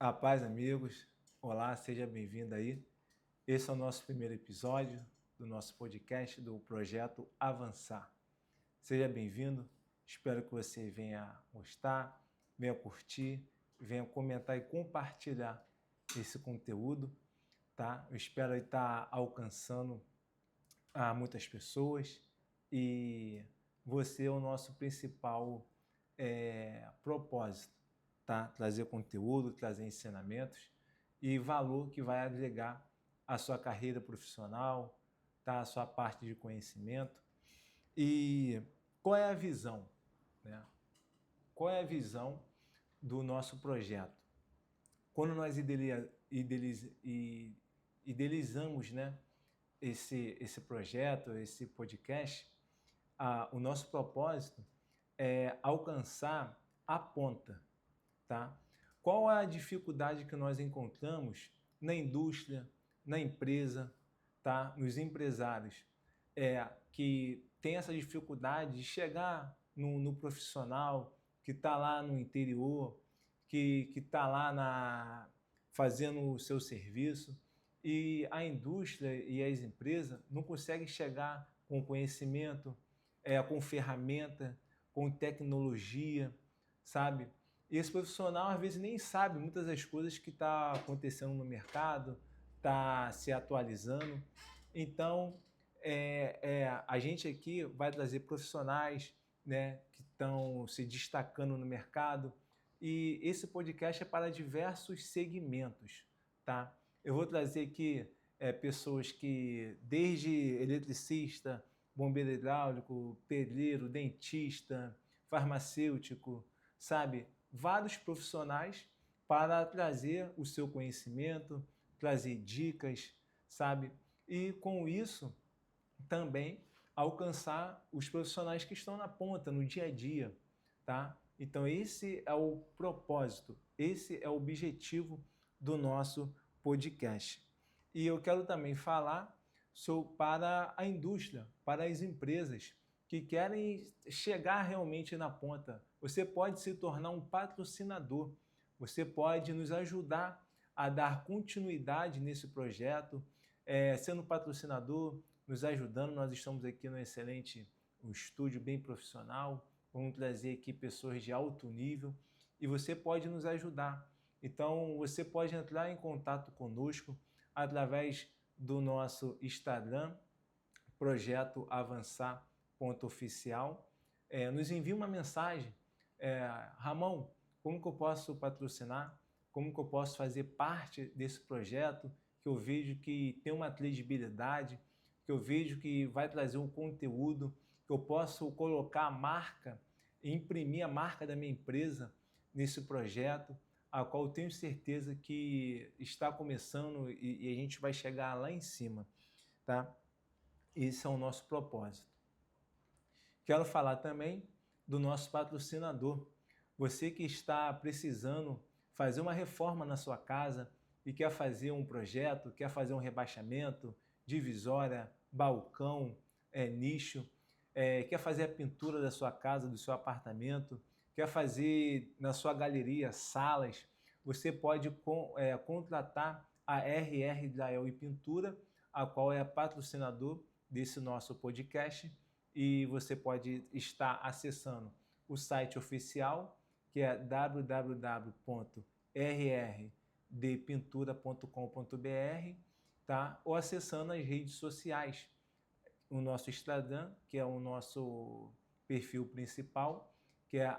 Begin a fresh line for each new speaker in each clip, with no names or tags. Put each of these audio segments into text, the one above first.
A paz, amigos. Olá, seja bem-vindo aí. Esse é o nosso primeiro episódio do nosso podcast do Projeto Avançar. Seja bem-vindo. Espero que você venha gostar, venha curtir, venha comentar e compartilhar esse conteúdo, tá? Eu espero estar alcançando a muitas pessoas e você é o nosso principal propósito, tá? Trazer conteúdo, trazer ensinamentos e valor que vai agregar a sua carreira profissional, tá? A sua parte de conhecimento. E qual é a visão, né? Qual é a visão do nosso projeto? Quando nós idealizamos, né, esse projeto, esse podcast, o nosso propósito é alcançar a ponta, tá? Qual a dificuldade que nós encontramos na indústria, na empresa, tá? Nos empresários, que tem essa dificuldade de chegar no profissional que está lá no interior, que está lá fazendo o seu serviço, e a indústria e as empresas não conseguem chegar com conhecimento, com ferramenta, com tecnologia, sabe? E esse profissional às vezes nem sabe muitas das coisas que está acontecendo no mercado, está se atualizando. Então, a gente aqui vai trazer profissionais, né, que estão se destacando no mercado, e esse podcast é para diversos segmentos, tá? Eu vou trazer aqui pessoas que, desde eletricista, bombeiro hidráulico, pedreiro, dentista, farmacêutico, sabe? Vários profissionais para trazer o seu conhecimento, trazer dicas, sabe? E com isso também alcançar os profissionais que estão na ponta, no dia a dia, tá? Então esse é o propósito, esse é o objetivo do nosso podcast. E eu quero também falar para a indústria, para as empresas que querem chegar realmente na ponta. Você pode se tornar um patrocinador, você pode nos ajudar a dar continuidade nesse projeto, sendo patrocinador, nos ajudando. Nós estamos aqui no excelente um estúdio bem profissional, vamos trazer aqui pessoas de alto nível e você pode nos ajudar. Então, você pode entrar em contato conosco através do nosso Instagram, Projeto Avançar.oficial. Nos envie uma mensagem. Ramon, como que eu posso patrocinar? Como que eu posso fazer parte desse projeto que eu vejo que tem uma credibilidade, que eu vejo que vai trazer um conteúdo, que eu posso colocar a marca, imprimir a marca da minha empresa nesse projeto, a qual eu tenho certeza que está começando e a gente vai chegar lá em cima, tá? Esse é o nosso propósito. Quero falar também do nosso patrocinador. Você que está precisando fazer uma reforma na sua casa e quer fazer um projeto, quer fazer um rebaixamento, divisória, balcão, nicho, quer fazer a pintura da sua casa, do seu apartamento, quer fazer na sua galeria salas, você pode contratar a RR Israel e Pintura, a qual é patrocinador desse nosso podcast, e você pode estar acessando o site oficial, que é www.rrdpintura.com.br, tá? Ou acessando as redes sociais, o nosso Instagram, que é o nosso perfil principal, que é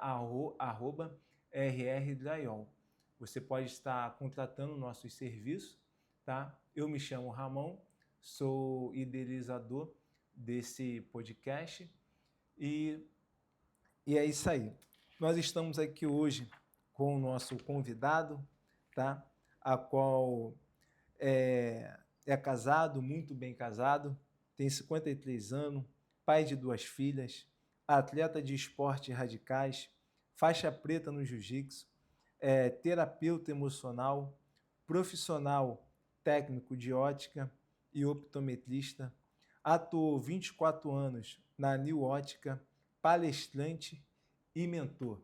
@rrdraiol. Você pode estar contratando nossos serviços, tá? Eu me chamo Ramon, sou idealizador desse podcast e, é isso aí. Nós estamos aqui hoje com o nosso convidado, tá? A qual é casado, muito bem casado, tem 53 anos, pai de 2 filhas, atleta de esportes radicais, faixa preta no jiu-jitsu, terapeuta emocional, profissional técnico de ótica e optometrista, atuou 24 anos na New Ótica, palestrante e mentor.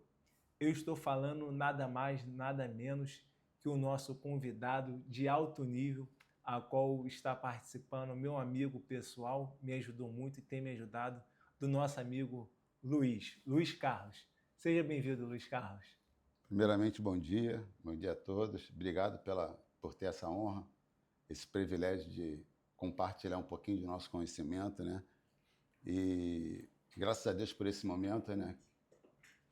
Eu estou falando nada mais, nada menos que que o nosso convidado de alto nível, a qual está participando, meu amigo pessoal, me ajudou muito e tem me ajudado, do nosso amigo Luiz Carlos. Seja bem-vindo, Luiz Carlos.
Primeiramente, bom dia a todos. Obrigado por ter essa honra, esse privilégio de compartilhar um pouquinho do nosso conhecimento, né? E graças a Deus por esse momento, né?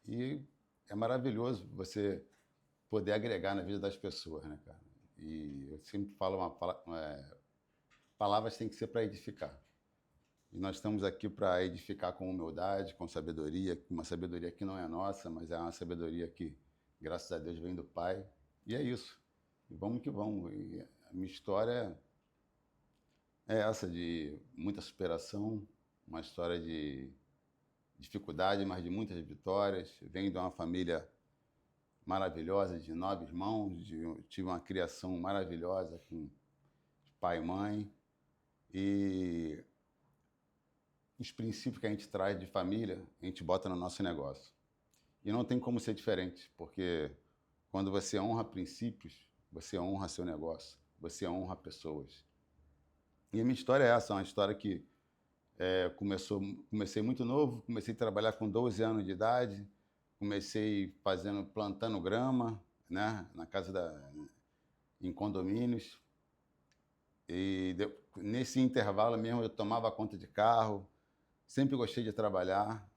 E é maravilhoso você poder agregar na vida das pessoas, né, cara? E eu sempre falo palavras têm que ser para edificar. E nós estamos aqui para edificar com humildade, com sabedoria, uma sabedoria que não é nossa, mas é uma sabedoria que, graças a Deus, vem do Pai. E é isso. E vamos que vamos. E a minha história é essa, de muita superação, uma história de dificuldade, mas de muitas vitórias. Venho de uma família maravilhosa, de 9 irmãos, tive uma criação maravilhosa com pai e mãe. E os princípios que a gente traz de família, a gente bota no nosso negócio. E não tem como ser diferente, porque quando você honra princípios, você honra seu negócio, você honra pessoas. E a minha história é essa, uma história que comecei muito novo, comecei a trabalhar com 12 anos de idade, comecei plantando grama, né, em condomínios. E nesse intervalo mesmo eu tomava conta de carro, sempre gostei de trabalhar,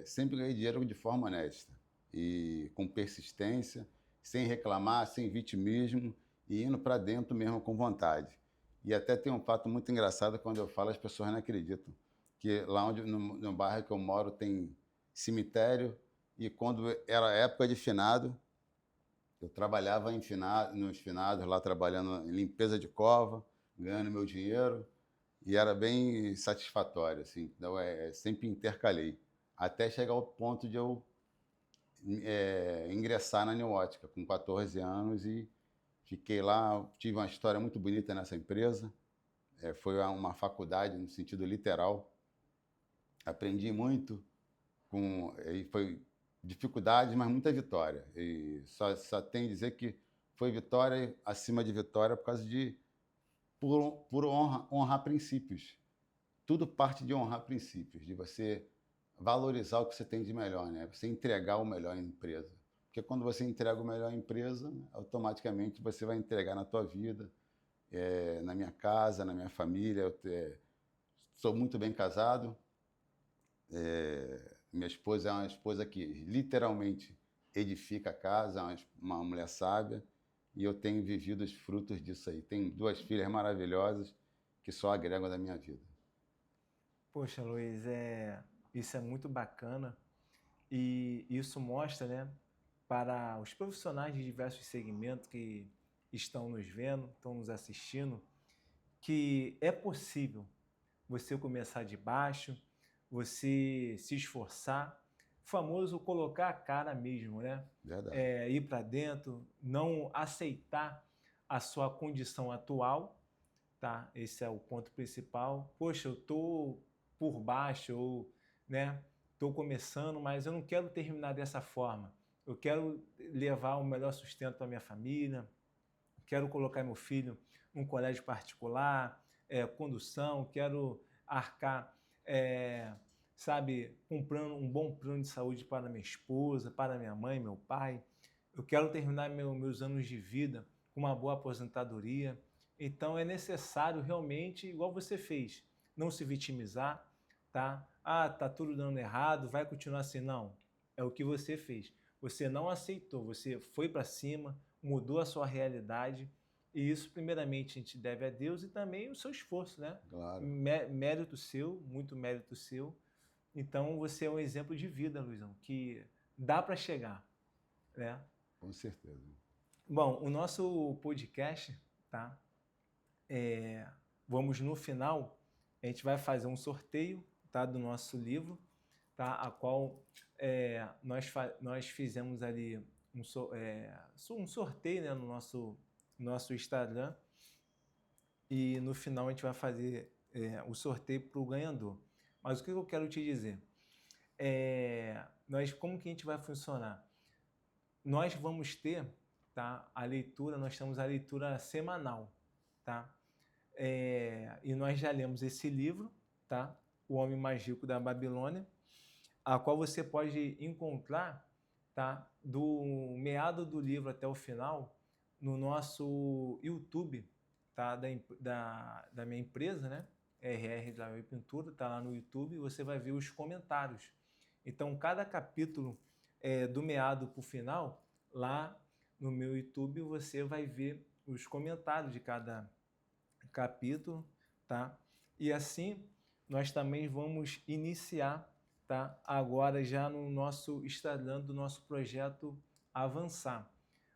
sempre ganhei dinheiro de forma honesta e com persistência, sem reclamar, sem vitimismo e indo para dentro mesmo com vontade. E até tem um fato muito engraçado quando eu falo, as pessoas não acreditam, que lá no bairro que eu moro tem cemitério e quando era época de finado, eu trabalhava nos finados, lá trabalhando em limpeza de cova, ganhando meu dinheiro. E era bem satisfatório, assim. Então, sempre intercalei. Até chegar ao ponto de eu ingressar na Neótica, com 14 anos, e fiquei lá. Tive uma história muito bonita nessa empresa. Foi uma faculdade, no sentido literal. Aprendi muito, e foi dificuldade, mas muita vitória. E só tem a dizer que foi vitória acima de vitória por causa por honrar princípios. Tudo parte de honrar princípios, de você valorizar o que você tem de melhor, né? Você entregar o melhor à empresa. Porque quando você entrega o melhor à empresa, automaticamente você vai entregar na tua vida, na minha casa, na minha família. Eu sou muito bem casado. Minha esposa é uma esposa que literalmente edifica a casa, uma mulher sábia. E eu tenho vivido os frutos disso aí. Tenho 2 filhas maravilhosas que só agregam da minha vida.
Poxa, Luiz, isso é muito bacana e isso mostra, né, para os profissionais de diversos segmentos que estão nos vendo, estão nos assistindo, que é possível você começar de baixo, você se esforçar, o famoso colocar a cara mesmo, né?
Verdade.
Ir para dentro, não aceitar a sua condição atual, tá? Esse é o ponto principal. Poxa, eu tô por baixo, ou, né? Tô começando, mas eu não quero terminar dessa forma. Eu quero levar o melhor sustento para minha família, quero colocar meu filho num colégio particular, condução, quero arcar, sabe, comprando um bom plano de saúde para minha esposa, para minha mãe, meu pai. Eu quero terminar meus anos de vida com uma boa aposentadoria. Então é necessário realmente, igual você fez, não se vitimizar, tá? Ah, tá tudo dando errado, vai continuar assim. Não, é o que você fez. Você não aceitou, você foi para cima, mudou a sua realidade, e isso primeiramente a gente deve a Deus e também o seu esforço, né?
Claro.
Mérito seu, muito mérito seu. Então você é um exemplo de vida, Luizão, que dá para chegar, né?
Com certeza.
Bom, o nosso podcast, tá? Vamos no final, a gente vai fazer um sorteio, tá, do nosso livro, tá? A qual nós fizemos ali um sorteio, né, no nosso Instagram, e no final a gente vai fazer o sorteio para o ganhador. Mas o que eu quero te dizer? Como que a gente vai funcionar? Nós vamos ter, tá? A leitura, nós temos a leitura semanal, tá? E nós já lemos esse livro, tá? O Homem Mais Rico da Babilônia, a qual você pode encontrar, tá? Do meado do livro até o final no nosso YouTube, tá? Da minha empresa, né? RR Israel e Pintura, tá lá no YouTube, você vai ver os comentários. Então, cada capítulo do meado para o final, lá no meu YouTube, você vai ver os comentários de cada capítulo, tá? E assim, nós também vamos iniciar, tá? Agora já no nosso Instagram do nosso projeto Avançar.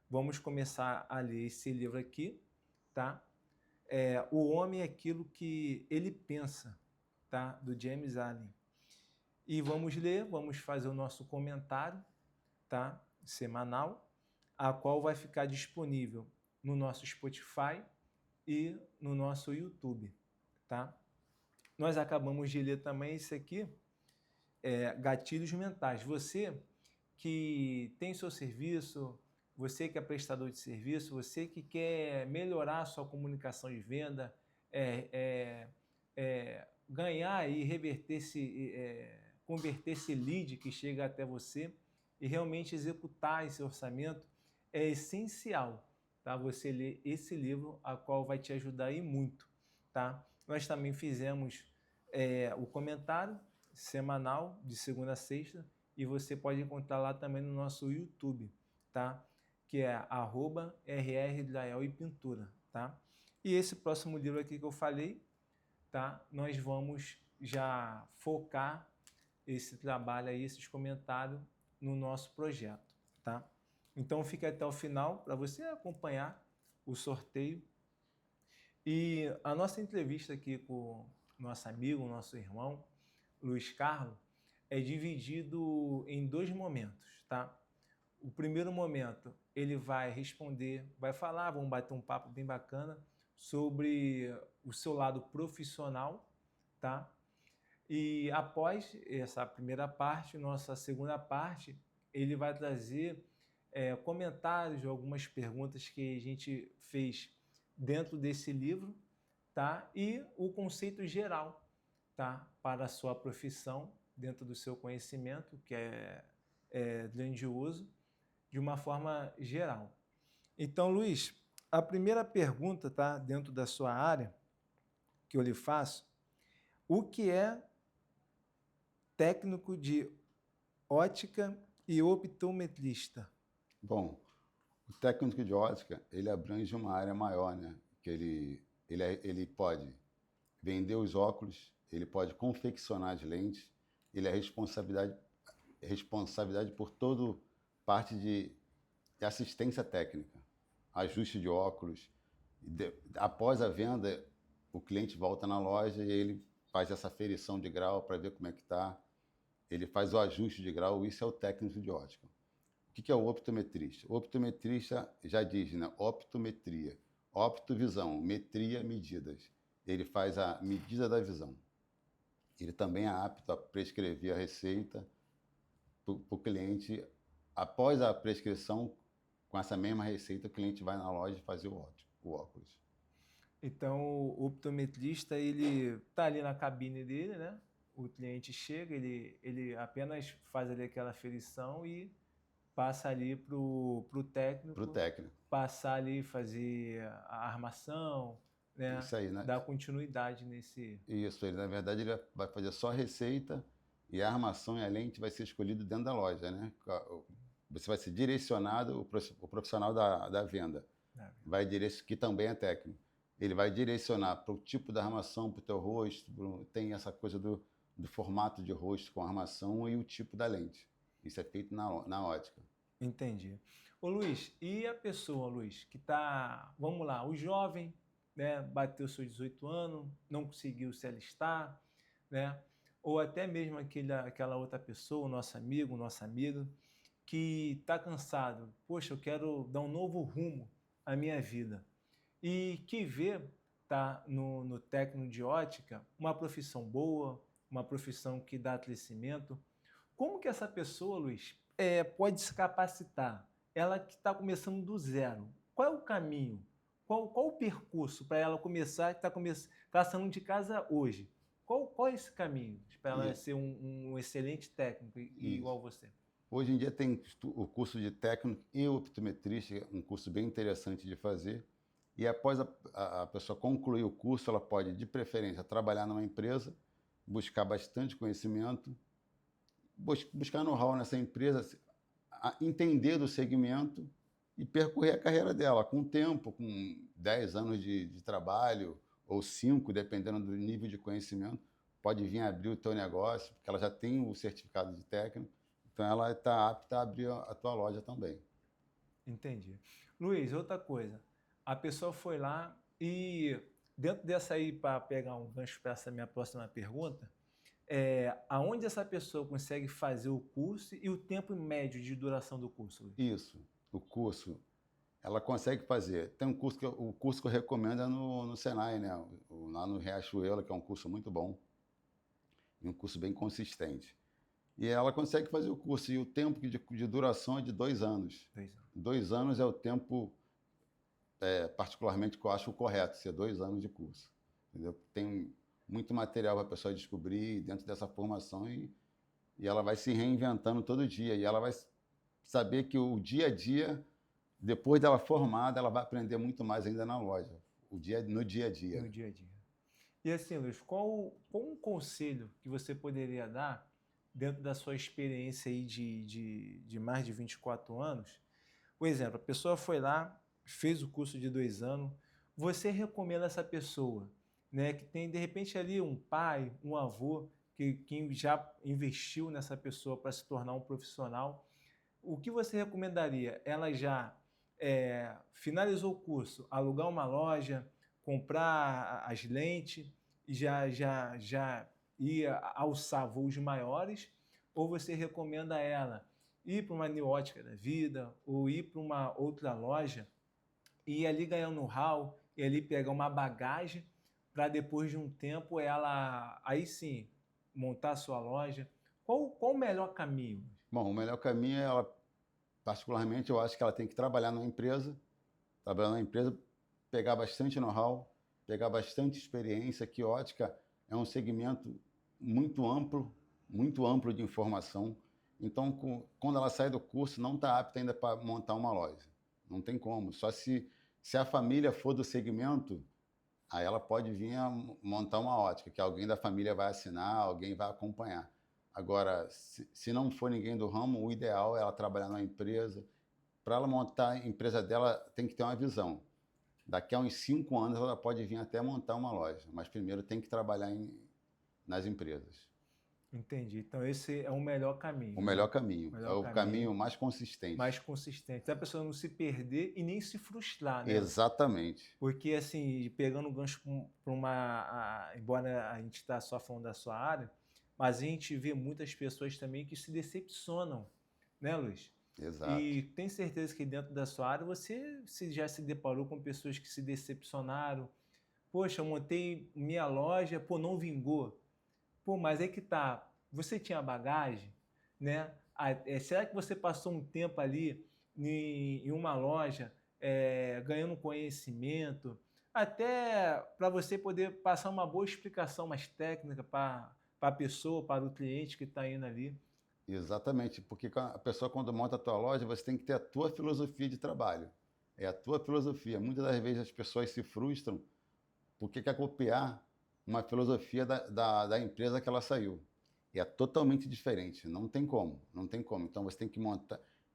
Vamos começar a ler esse livro aqui, tá? O Homem é Aquilo que Ele Pensa, tá? Do James Allen. E vamos ler, vamos fazer o nosso comentário, tá? Semanal, a qual vai ficar disponível no nosso Spotify e no nosso YouTube, tá? Nós acabamos de ler também esse aqui, Gatilhos Mentais. Você que tem seu serviço, você que é prestador de serviço, você que quer melhorar a sua comunicação de venda, ganhar e reverter converter esse lead que chega até você e realmente executar esse orçamento, é essencial, tá? Você ler esse livro, a qual vai te ajudar aí muito, tá? Nós também fizemos o comentário semanal de segunda a sexta e você pode encontrar lá também no nosso YouTube, tá? Que é @RR Israel e Pintura, tá? E esse próximo livro aqui que eu falei, tá? Nós vamos já focar esse trabalho aí, esses comentários no nosso projeto, tá? Então fica até o final para você acompanhar o sorteio. E a nossa entrevista aqui com o nosso amigo, nosso irmão, Luiz Carlos, é dividido em 2 momentos, tá? O primeiro momento, ele vai responder, vai falar, vamos bater um papo bem bacana sobre o seu lado profissional, tá? E após essa primeira parte, nossa segunda parte, ele vai trazer comentários de algumas perguntas que a gente fez dentro desse livro, tá? E o conceito geral, tá? Para a sua profissão, dentro do seu conhecimento, que é grandioso, de uma forma geral. Então, Luiz, a primeira pergunta, tá? Dentro da sua área, que eu lhe faço, o que é técnico de ótica e optometrista?
Bom, o técnico de ótica, ele abrange uma área maior, né? Que ele pode vender os óculos, ele pode confeccionar as lentes, ele é responsabilidade por toda parte de assistência técnica, ajuste de óculos. Após a venda, o cliente volta na loja e ele faz essa aferição de grau para ver como é que está. Ele faz o ajuste de grau, isso é o técnico de ótica. O que é o optometrista? O optometrista já diz, né? Optometria. Optovisão, metria, medidas. Ele faz a medida da visão. Ele também é apto a prescrever a receita para o cliente. Após a prescrição, com essa mesma receita, o cliente vai na loja fazer o óculos.
Então, o optometrista, ele está ali na cabine dele, né? O cliente chega, ele apenas faz ali aquela aferição e passa ali para o técnico, passar ali, fazer a armação, né?
Isso aí, né?
Dar continuidade nesse...
Isso, ele, na verdade, ele vai fazer só a receita e a armação e a lente vai ser escolhido dentro da loja, né? Você vai ser direcionado, o profissional da venda, que também é técnico, ele vai direcionar para o tipo da armação, para o teu rosto, tem essa coisa do formato de rosto com armação e o tipo da lente. Isso é feito na ótica.
Entendi. Ô Luiz, e a pessoa, Luiz, que está, vamos lá, o jovem, né, bateu seus 18 anos, não conseguiu se alistar, né, ou até mesmo aquela outra pessoa, o nosso amigo, nossa amiga, que está cansado, poxa, eu quero dar um novo rumo à minha vida, e que vê, tá, no técnico de ótica, uma profissão boa, uma profissão que dá crescimento. Como que essa pessoa, Luiz, pode se capacitar, ela que está começando do zero, qual é o caminho? Qual o percurso para ela começar, que está saindo de casa hoje? Qual é esse caminho para ela
E-
ser um excelente técnico igual
Isso.
você?
Hoje em dia tem o curso de técnico e optometrista, um curso bem interessante de fazer. E após a pessoa concluir o curso, ela pode, de preferência, trabalhar numa empresa, buscar bastante conhecimento, buscar know-how nessa empresa, entender do segmento e percorrer a carreira dela com tempo, com 10 anos de trabalho, ou 5, dependendo do nível de conhecimento, pode vir abrir o teu negócio, porque ela já tem o certificado de técnico, então ela está apta a abrir a tua loja também.
Entendi. Luiz, outra coisa. A pessoa foi lá e, dentro dessa aí, para pegar um gancho para essa minha próxima pergunta, aonde essa pessoa consegue fazer o curso e o tempo médio de duração do curso, Luiz?
Isso, o curso, ela consegue fazer. Tem o curso que eu recomendo é no Senai, né? Lá no Riachuelo, que é um curso muito bom, e um curso bem consistente. E ela consegue fazer o curso, e o tempo de duração é de 2 anos.
2 anos.
2 anos é o tempo, particularmente, que eu acho correto, ser 2 anos de curso. Entendeu? Tem muito material para a pessoa descobrir dentro dessa formação e ela vai se reinventando todo dia. E ela vai saber que o dia a dia, depois dela formada, ela vai aprender muito mais ainda na loja, no dia a dia.
No dia a dia. E assim, Luiz, qual um conselho que você poderia dar dentro da sua experiência aí de mais de 24 anos? Por exemplo, a pessoa foi lá, fez o curso de 2 anos, você recomenda essa pessoa, né, que tem de repente ali um pai, um avô, que já investiu nessa pessoa para se tornar um profissional. O que você recomendaria? Ela já finalizou o curso, alugar uma loja, comprar as lentes e já ir alçar voos maiores? Ou você recomenda ela ir para uma New Ótica da vida ou ir para uma outra loja e ir ali ganhar um know-how e ali pegar uma bagagem para depois de um tempo ela, aí sim, montar a sua loja? Qual o melhor caminho?
Bom, o melhor caminho é ela, particularmente, eu acho que ela tem que trabalhar na empresa, pegar bastante know-how, pegar bastante experiência, que ótica é um segmento muito amplo de informação. Então, quando ela sai do curso, não está apta ainda para montar uma loja. Não tem como. Só se a família for do segmento, aí ela pode vir a montar uma ótica, que alguém da família vai assinar, alguém vai acompanhar. Agora, se não for ninguém do ramo, o ideal é ela trabalhar numa empresa. Para ela montar a empresa dela, tem que ter uma visão. Daqui a uns 5 anos, ela pode vir até montar uma loja, mas primeiro tem que trabalhar nas empresas.
Entendi. Então esse é o melhor
O
caminho, né?
melhor caminho,
O
é
melhor
o
caminho,
caminho mais consistente.
mais consistente. Para a pessoa não se perder e nem se frustrar, né?
Exatamente.
Porque, assim, pegando o gancho para embora a gente está só falando da sua área, mas a gente vê muitas pessoas também que se decepcionam, né, Luiz?
Exato.
E tem certeza que dentro da sua área você já se deparou com pessoas que se decepcionaram. Poxa, eu montei minha loja, pô, não vingou. Pô, mas é que tá, você tinha bagagem, né? Será que você passou um tempo ali em uma loja ganhando conhecimento, até para você poder passar uma boa explicação mais técnica para a pessoa, para o cliente que está indo ali?
Exatamente, porque a pessoa, quando monta a tua loja, você tem que ter a tua filosofia de trabalho. É a tua filosofia. Muitas das vezes as pessoas se frustram porque quer copiar uma filosofia da empresa que ela saiu. E é totalmente diferente, não tem como, não tem como. Então você tem que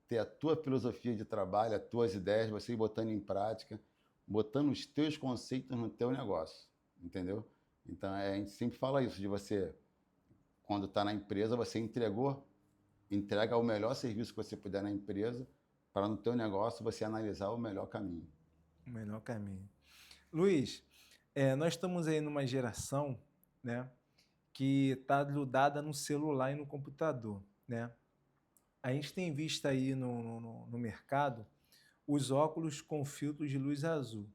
ter a tua filosofia de trabalho, as tuas ideias, você ir botando em prática, botando os teus conceitos no teu negócio, entendeu? Então a gente sempre fala isso, de você, quando está na empresa, você entrega o melhor serviço que você puder na empresa, para no teu negócio você analisar o melhor caminho.
O melhor caminho. Luiz, nós estamos aí numa geração, né, que está grudada no celular e no computador, né? A gente tem visto aí no mercado os óculos com filtros de luz azul,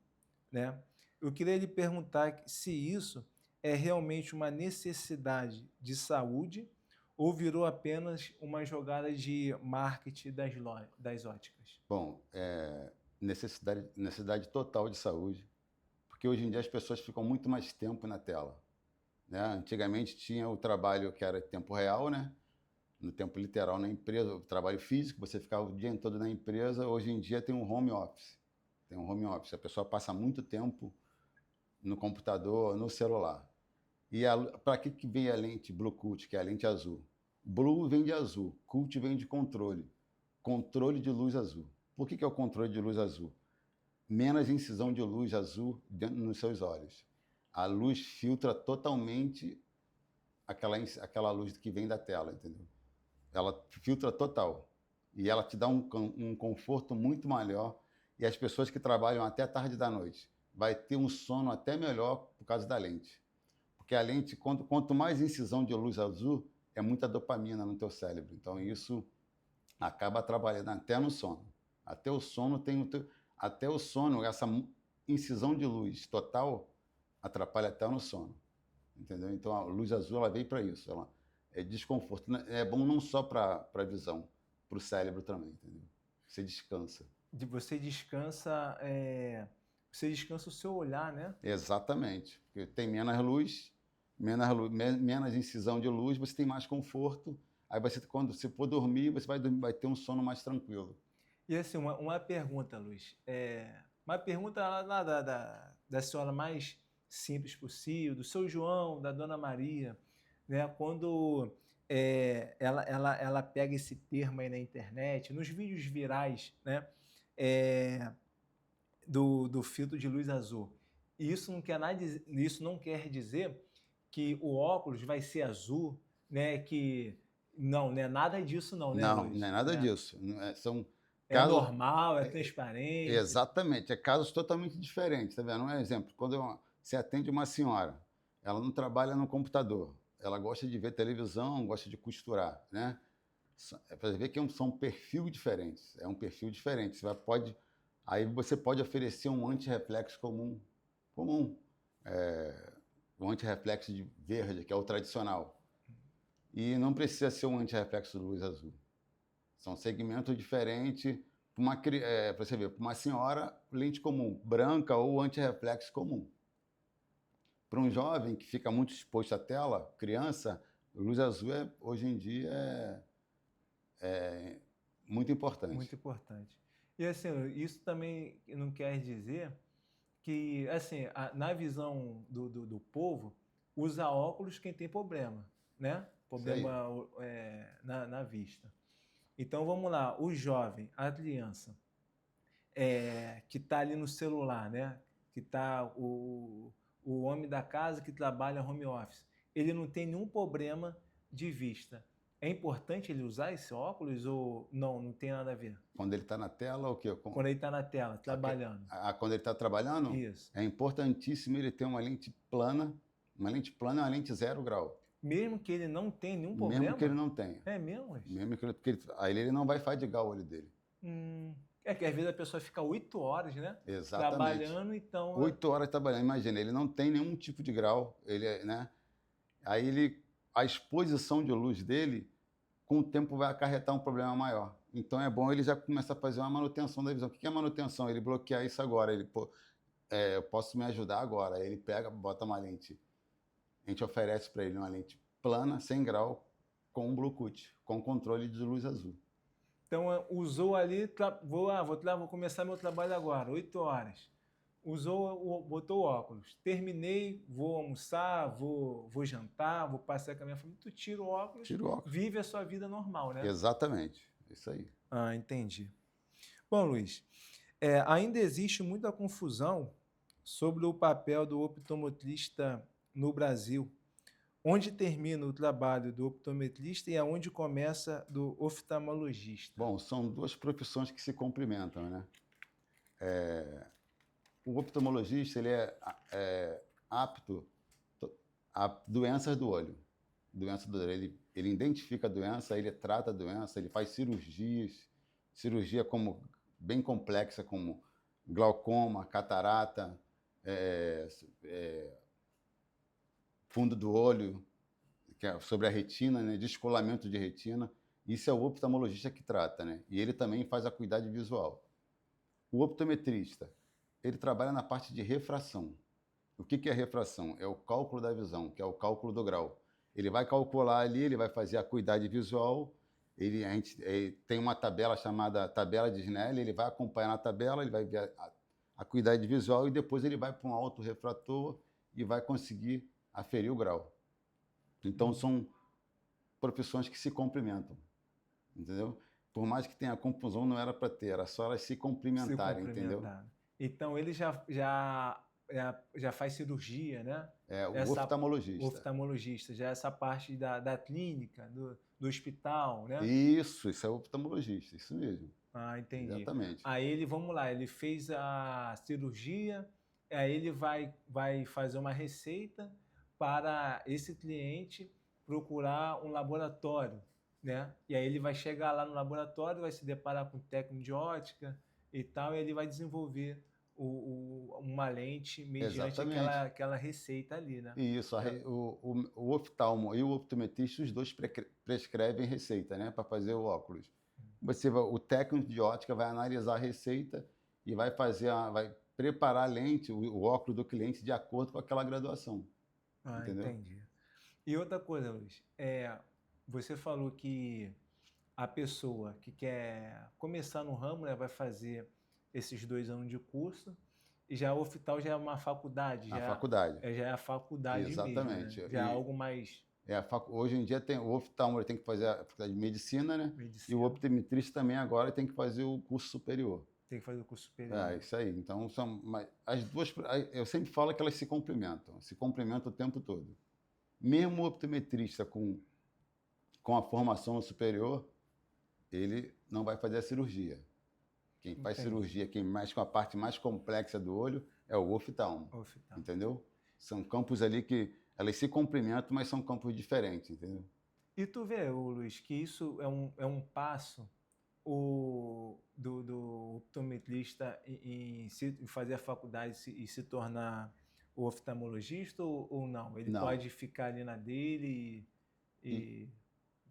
né? Eu queria lhe perguntar se isso é realmente uma necessidade de saúde ou virou apenas uma jogada de marketing das óticas?
Bom, necessidade total de saúde, porque hoje em dia as pessoas ficam muito mais tempo na tela, né? Antigamente tinha o trabalho que era tempo real, né? No tempo literal na empresa, o trabalho físico, você ficava o dia todo na empresa. Hoje em dia tem um home office. Tem um home office. A pessoa passa muito tempo no computador, no celular. E para que vem a lente Blue Cult, que é a lente azul? Blue vem de azul, Cult vem de controle. Controle de luz azul. Por que é o controle de luz azul? Menos incisão de luz azul dentro nos seus olhos. A luz filtra totalmente aquela luz que vem da tela, entendeu? Ela filtra total. E ela te dá um conforto muito maior. E as pessoas que trabalham até tarde da noite vai ter um sono até melhor por causa da lente. Porque a lente, quanto mais incisão de luz azul, é muita dopamina no teu cérebro. Então isso acaba trabalhando até no sono. Até o sono até o sono, essa incisão de luz total atrapalha até no sono. Entendeu? Então a luz azul ela veio para isso. Ela é desconforto. É bom não só para a visão, para o cérebro também, entendeu? Você descansa.
Você descansa o seu olhar, né?
Exatamente. Porque tem menos incisão de luz, você tem mais conforto. Aí quando você for dormir, você vai ter um sono mais tranquilo.
E assim, uma pergunta, Luiz. Uma pergunta lá da senhora mais simples possível, do seu João, da dona Maria, né? Quando ela pega esse termo aí na internet, nos vídeos virais, né? Do filtro de luz azul. E isso não quer dizer que o óculos vai ser azul, né? Que não é nada disso, não, né,
Não,
Luiz?
não é nada disso. São
É
casos.
normal, é transparente.
Exatamente, é casos totalmente diferentes, tá vendo? Um exemplo, quando você atende uma senhora, ela não trabalha no computador, ela gosta de ver televisão, gosta de costurar, né? É para ver que são perfil diferentes, é um perfil diferente. Aí você pode oferecer um antirreflexo comum, um antirreflexo de verde, que é o tradicional. E não precisa ser um antirreflexo de luz azul. São segmentos diferentes. Para você ver, para uma senhora, lente comum, branca ou antirreflexo comum. Para um jovem que fica muito exposto à tela, criança, luz azul hoje em dia é muito importante.
Muito importante. E assim, isso também não quer dizer que, assim, na visão do povo, usa óculos quem tem problema, né? Problema na vista. Então vamos lá, o jovem, a criança, que está ali no celular, né? Que está o homem da casa que trabalha home office, ele não tem nenhum problema de vista. É importante ele usar esse óculos ou não tem nada a ver?
Quando ele está na tela, o quê?
Quando ele está na tela, trabalhando.
Quando ele está trabalhando?
Isso.
É importantíssimo ele ter uma lente plana é uma lente 0 grau.
Mesmo que ele não tenha nenhum problema?
Mesmo que ele não tenha.
É mesmo?
Mesmo que porque aí ele não vai fadigar o olho dele.
É que às vezes a pessoa fica 8 horas, né?
Exatamente.
Trabalhando, então...
8 horas trabalhando. Imagina, ele não tem nenhum tipo de grau. Né? Aí a exposição de luz dele, com o tempo, vai acarretar um problema maior. Então é bom ele já começar a fazer uma manutenção da visão. O que é manutenção? Ele bloquear isso agora. Eu posso me ajudar agora. Aí ele pega, bota uma lente. A gente oferece para ele uma lente plana, 100 grau, com um Blue Cut, com controle de luz azul.
Então, usou ali, vou começar meu trabalho agora, 8 horas. Botou o óculos. Terminei, vou almoçar, vou jantar, vou passear com a minha família. Tu tira o óculos, vive a sua vida normal, né?
Exatamente, isso aí.
Entendi. Bom, Luiz, ainda existe muita confusão sobre o papel do optometrista no Brasil. Onde termina o trabalho do optometrista e aonde começa do oftalmologista?
Bom, são duas profissões que se complementam, né? O oftalmologista ele é apto a doenças do olho. Ele identifica a doença, ele trata a doença, ele faz cirurgia bem complexa como glaucoma, catarata, fundo do olho, que é sobre a retina, né? Descolamento de retina. Isso é o oftalmologista que trata, né? E ele também faz a acuidade visual. O optometrista, ele trabalha na parte de refração. O que é refração? É o cálculo da visão, que é o cálculo do grau. Ele vai calcular ali, ele vai fazer a acuidade visual. A gente tem uma tabela chamada tabela de Snellen, ele vai acompanhar na tabela, ele vai ver a acuidade visual e depois ele vai para um autorrefrator e vai conseguir aferir o grau. Então, são profissões que se complementam, entendeu? Por mais que tenha confusão, não era para ter, era só elas se complementarem, entendeu?
Então, ele já faz cirurgia, né?
É, o oftalmologista.
O oftalmologista, já essa parte da clínica, do hospital, né?
Isso é o oftalmologista, isso mesmo.
Ah, entendi.
Exatamente.
Aí vamos lá, ele fez a cirurgia, aí ele vai fazer uma receita para esse cliente procurar um laboratório, né? E aí ele vai chegar lá no laboratório, vai se deparar com técnico de ótica e tal, e ele vai desenvolver uma lente mediante aquela receita ali, né?
Isso, o oftalmo e o optometrista, os dois prescrevem receita, né, para fazer o óculos. O técnico de ótica vai analisar a receita e vai preparar a lente, o óculos do cliente de acordo com aquela graduação.
Ah,
entendeu?
Entendi. E outra coisa, Luiz, você falou que a pessoa que quer começar no ramo, né, vai fazer esses 2 anos de curso, e já o oftalmo já é uma faculdade.
A faculdade.
Já é a faculdade
Exatamente.
mesmo, né? Já é algo mais...
Hoje em dia o oftalmo tem que fazer a faculdade de medicina, né? E o optometrista também agora tem que fazer o curso superior.
Tem que fazer o curso superior.
Isso aí. Então, as duas, eu sempre falo que elas se complementam o tempo todo. Mesmo o optometrista com a formação superior, ele não vai fazer a cirurgia. Quem faz cirurgia, quem mexe com a parte mais complexa do olho é o oftalmo. Entendeu? São campos ali que elas se complementam, mas são campos diferentes, entendeu?
E tu vê, Luiz, que isso é um passo do optometrista em fazer a faculdade e se tornar o oftalmologista ou não? Ele pode ficar ali na dele e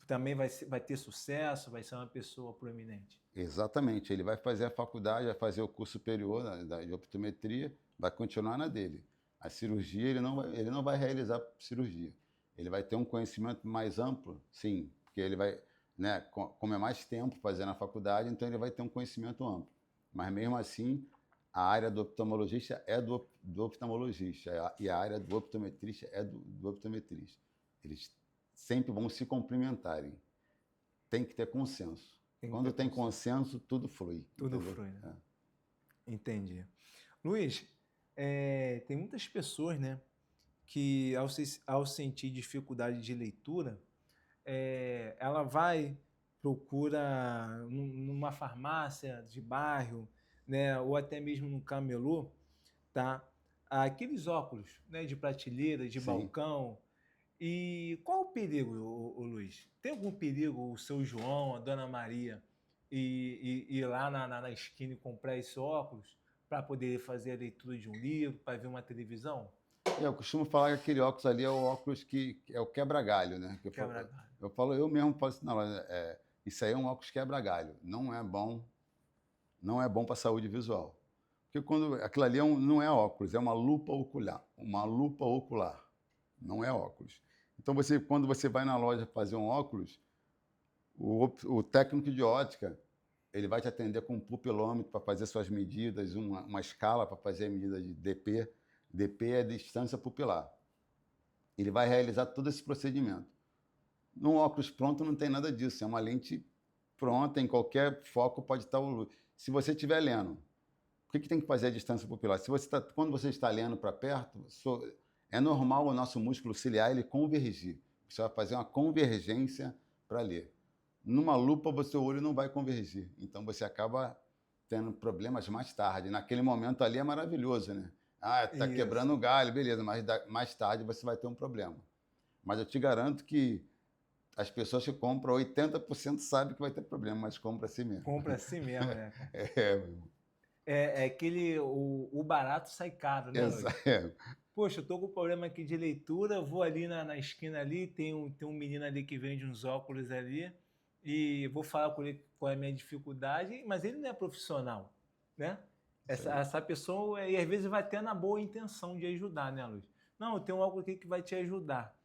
também vai ter sucesso, vai ser uma pessoa proeminente.
Exatamente. Ele vai fazer a faculdade, vai fazer o curso superior de optometria, vai continuar na dele. A cirurgia, ele não vai realizar cirurgia. Ele vai ter um conhecimento mais amplo, sim, porque ele vai, né, como é mais tempo fazendo a faculdade, então ele vai ter um conhecimento amplo. Mas mesmo assim, a área do oftalmologista é do oftalmologista e a área do optometrista é do optometrista. Eles sempre vão se complementarem. Tem que ter consenso. Quando tem consenso, tudo flui.
Tudo flui, né? Entendi. Luiz, tem muitas pessoas, né, que ao sentir dificuldade de leitura, ela procura numa farmácia de bairro, né, ou até mesmo no camelô, tá? Aqueles óculos, né, de prateleira, de balcão. E qual o perigo, Luiz? Tem algum perigo o seu João, a Dona Maria, ir lá na esquina e comprar esse óculos para poder fazer a leitura de um livro, para ver uma televisão?
Eu costumo falar que aquele óculos ali é o óculos que é o quebra-galho, né? Eu mesmo falo assim, não, isso aí é um óculos quebra-galho. Não é bom para a saúde visual. Porque aquilo ali não é óculos, é uma lupa ocular. Uma lupa ocular. Não é óculos. Então, quando você vai na loja fazer um óculos, o técnico de ótica, ele vai te atender com um pupilômetro para fazer suas medidas, uma escala para fazer a medida de DP. DP é distância pupilar. Ele vai realizar todo esse procedimento. Num óculos pronto não tem nada disso, é uma lente pronta, em qualquer foco pode estar o luz. Se você estiver lendo, por que tem que fazer a distância pupilar? Quando você está lendo para perto, é normal o nosso músculo ciliar ele convergir. Você vai fazer uma convergência para ler. Numa lupa, o seu olho não vai convergir. Então, você acaba tendo problemas mais tarde. Naquele momento ali é maravilhoso, né? Tá quebrando o galho, beleza, mas mais tarde você vai ter um problema. Mas eu te garanto que as pessoas que compram, 80% sabem que vai ter problema, mas compra assim mesmo.
Compra assim mesmo, né?
Meu irmão.
O barato sai caro, né? Poxa, eu tô com problema aqui de leitura, eu vou ali na esquina ali, tem um menino ali que vende uns óculos ali, e vou falar com ele qual é a minha dificuldade, mas ele não é profissional, né?
Isso
Essa,
aí.
essa pessoa, e às vezes vai ter na boa intenção de ajudar, né, Luiz? Não, eu tenho um óculos aqui que vai te ajudar.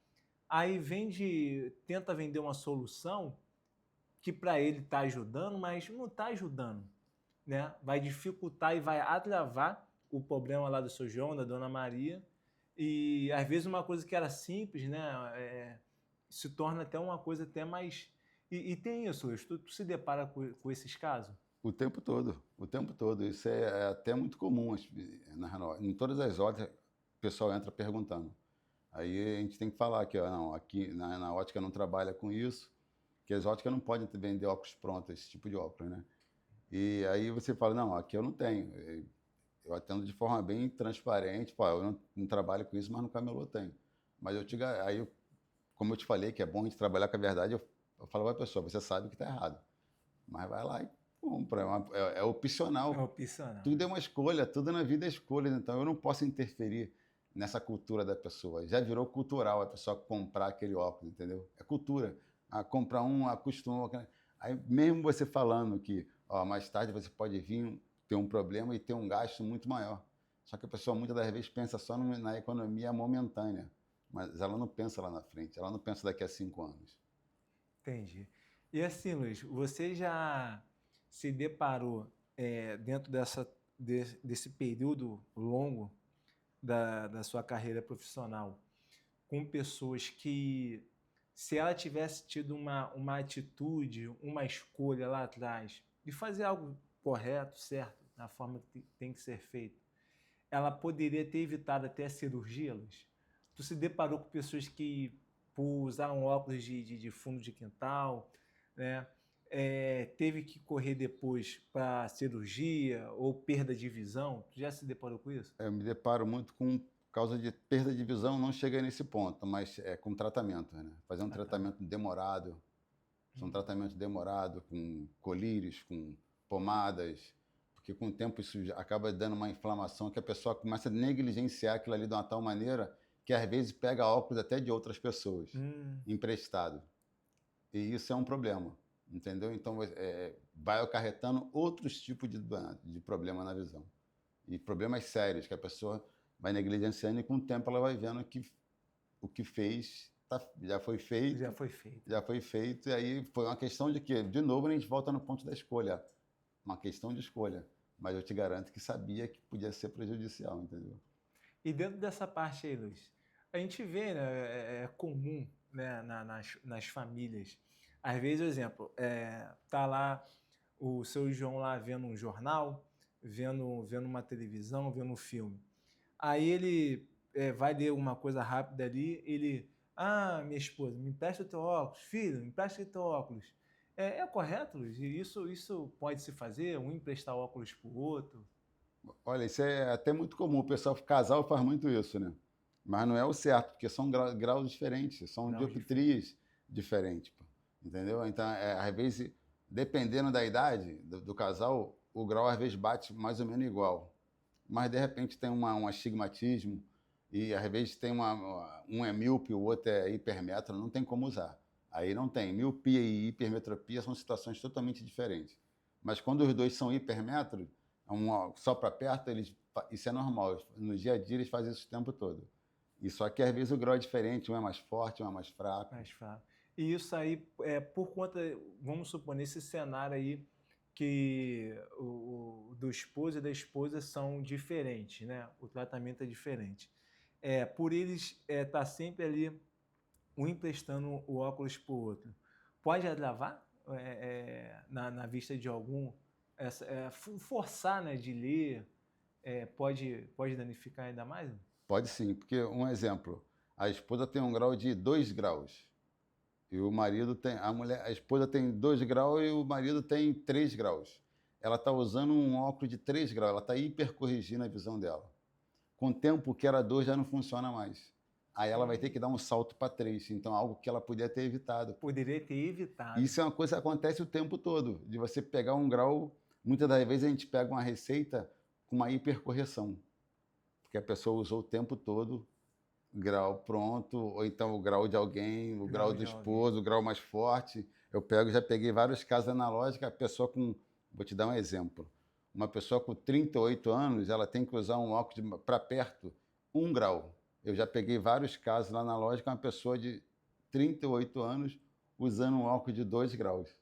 Aí tenta vender uma solução que para ele está ajudando, mas não está ajudando, né? Vai dificultar e vai agravar o problema lá do seu João, da Dona Maria. E às vezes uma coisa que era simples, né, se torna até uma coisa até mais. E tem isso, Luiz, tu se depara com esses casos?
O tempo todo, o tempo todo. Isso é até muito comum. Em todas as horas, o pessoal entra perguntando. Aí a gente tem que falar que, ó, não, aqui na ótica não trabalha com isso, que as óticas não podem vender óculos prontos, esse tipo de óculos, né? E aí você fala, não, aqui eu não tenho. Eu atendo de forma bem transparente, pô, eu não trabalho com isso, mas no camelô tem. Mas como eu te falei, que é bom a gente trabalhar com a verdade, eu falo para a pessoa, você sabe que está errado, mas vai lá e compra, é
É
opcional.
opcional,
Tudo
né?
é uma escolha, tudo na vida é escolha, então eu não posso interferir nessa cultura da pessoa. Já virou cultural a pessoa comprar aquele óculos, entendeu? É cultura. Comprar acostumou. Aí mesmo você falando que, ó, mais tarde você pode vir ter um problema e ter um gasto muito maior. Só que a pessoa muitas das vezes pensa só na economia momentânea, mas ela não pensa lá na frente, ela não pensa daqui a 5 anos.
Entendi. E assim, Luiz, você já se deparou dentro desse período longo da sua carreira profissional com pessoas que, se ela tivesse tido uma atitude, uma escolha lá atrás de fazer algo correto, certo, da forma que tem que ser feito, ela poderia ter evitado até a cirurgia, Luiz? Tu se deparou com pessoas que, por usar um óculos de fundo de quintal, né, teve que correr depois para cirurgia ou perda de visão? Tu já se deparou com isso?
Eu me deparo muito com causa de perda de visão, não cheguei nesse ponto, mas com tratamento, né? Fazer um
Tratamento.
tratamento demorado, um
Hum.
tratamento demorado com colírios, com pomadas, porque com o tempo isso acaba dando uma inflamação que a pessoa começa a negligenciar aquilo ali de uma tal maneira que às vezes pega óculos até de outras pessoas,
Hum.
emprestado. E isso é um problema, entendeu? Então vai acarretando outros tipos de problema na visão. E problemas sérios que a pessoa vai negligenciando e com o tempo ela vai vendo que o que fez já foi
Já
feito,
foi feito.
já foi feito, e aí foi uma questão de que, de novo, a gente volta no ponto da escolha. Uma questão de escolha. Mas eu te garanto que sabia que podia ser prejudicial, entendeu?
E dentro dessa parte aí, Luiz, a gente vê, né, é comum, né, nas famílias. Às vezes, por exemplo, tá lá o seu João lá vendo um jornal, vendo uma televisão, vendo um filme. Aí ele vai ler uma coisa rápida ali, minha esposa, me empresta o teu óculos, filho, me empresta o teu óculos. É correto, Luiz? E isso pode se fazer, um emprestar óculos para o outro?
Olha, isso é até muito comum. O pessoal, casal faz muito isso, né? Mas não é o certo, porque são graus diferentes, são
Graus diferentes.
dioptrias diferentes, pô, entendeu? Então, às vezes, dependendo da idade do casal, o grau às vezes bate mais ou menos igual. Mas, de repente, tem um astigmatismo e, às vezes, um é míope, o outro é hipermetro, não tem como usar. Aí não tem. Miopia e hipermetropia são situações totalmente diferentes. Mas quando os dois são hipermetros, só para perto, isso é normal. No dia a dia eles fazem isso o tempo todo. E só que às vezes o grau é diferente, um é mais forte, um é mais fraco.
Mais fácil. E isso aí é por conta, vamos supor, nesse cenário aí que o do esposo e da esposa são diferentes, né? O tratamento é diferente. Por eles estar sempre ali, um emprestando o óculos para o outro, pode agravar na vista de algum, forçar, né, de ler, pode danificar ainda mais?
Pode sim, porque um exemplo, a esposa tem um grau de 2 graus. E o marido tem, a esposa tem 2 graus e o marido tem 3 graus. Ela está usando um óculos de 3 graus, ela está hipercorrigindo a visão dela. Com o tempo, o que era 2 já não funciona mais. Aí ela vai ter que dar um salto para 3. Então, algo que ela podia ter evitado.
Poderia ter evitado.
Isso é uma coisa que acontece o tempo todo, de você pegar um grau. Muitas das vezes a gente pega uma receita com uma hipercorreção. porque a pessoa usou o tempo todo grau pronto, ou então o grau de alguém, o grau do esposo, o grau mais forte. Já peguei vários casos analógicos, a pessoa com, vou te dar um exemplo, uma pessoa com 38 anos, ela tem que usar um óculos para perto, 1 grau. Eu já peguei vários casos lá na lógica, uma pessoa de 38 anos usando um óculos de 2 graus.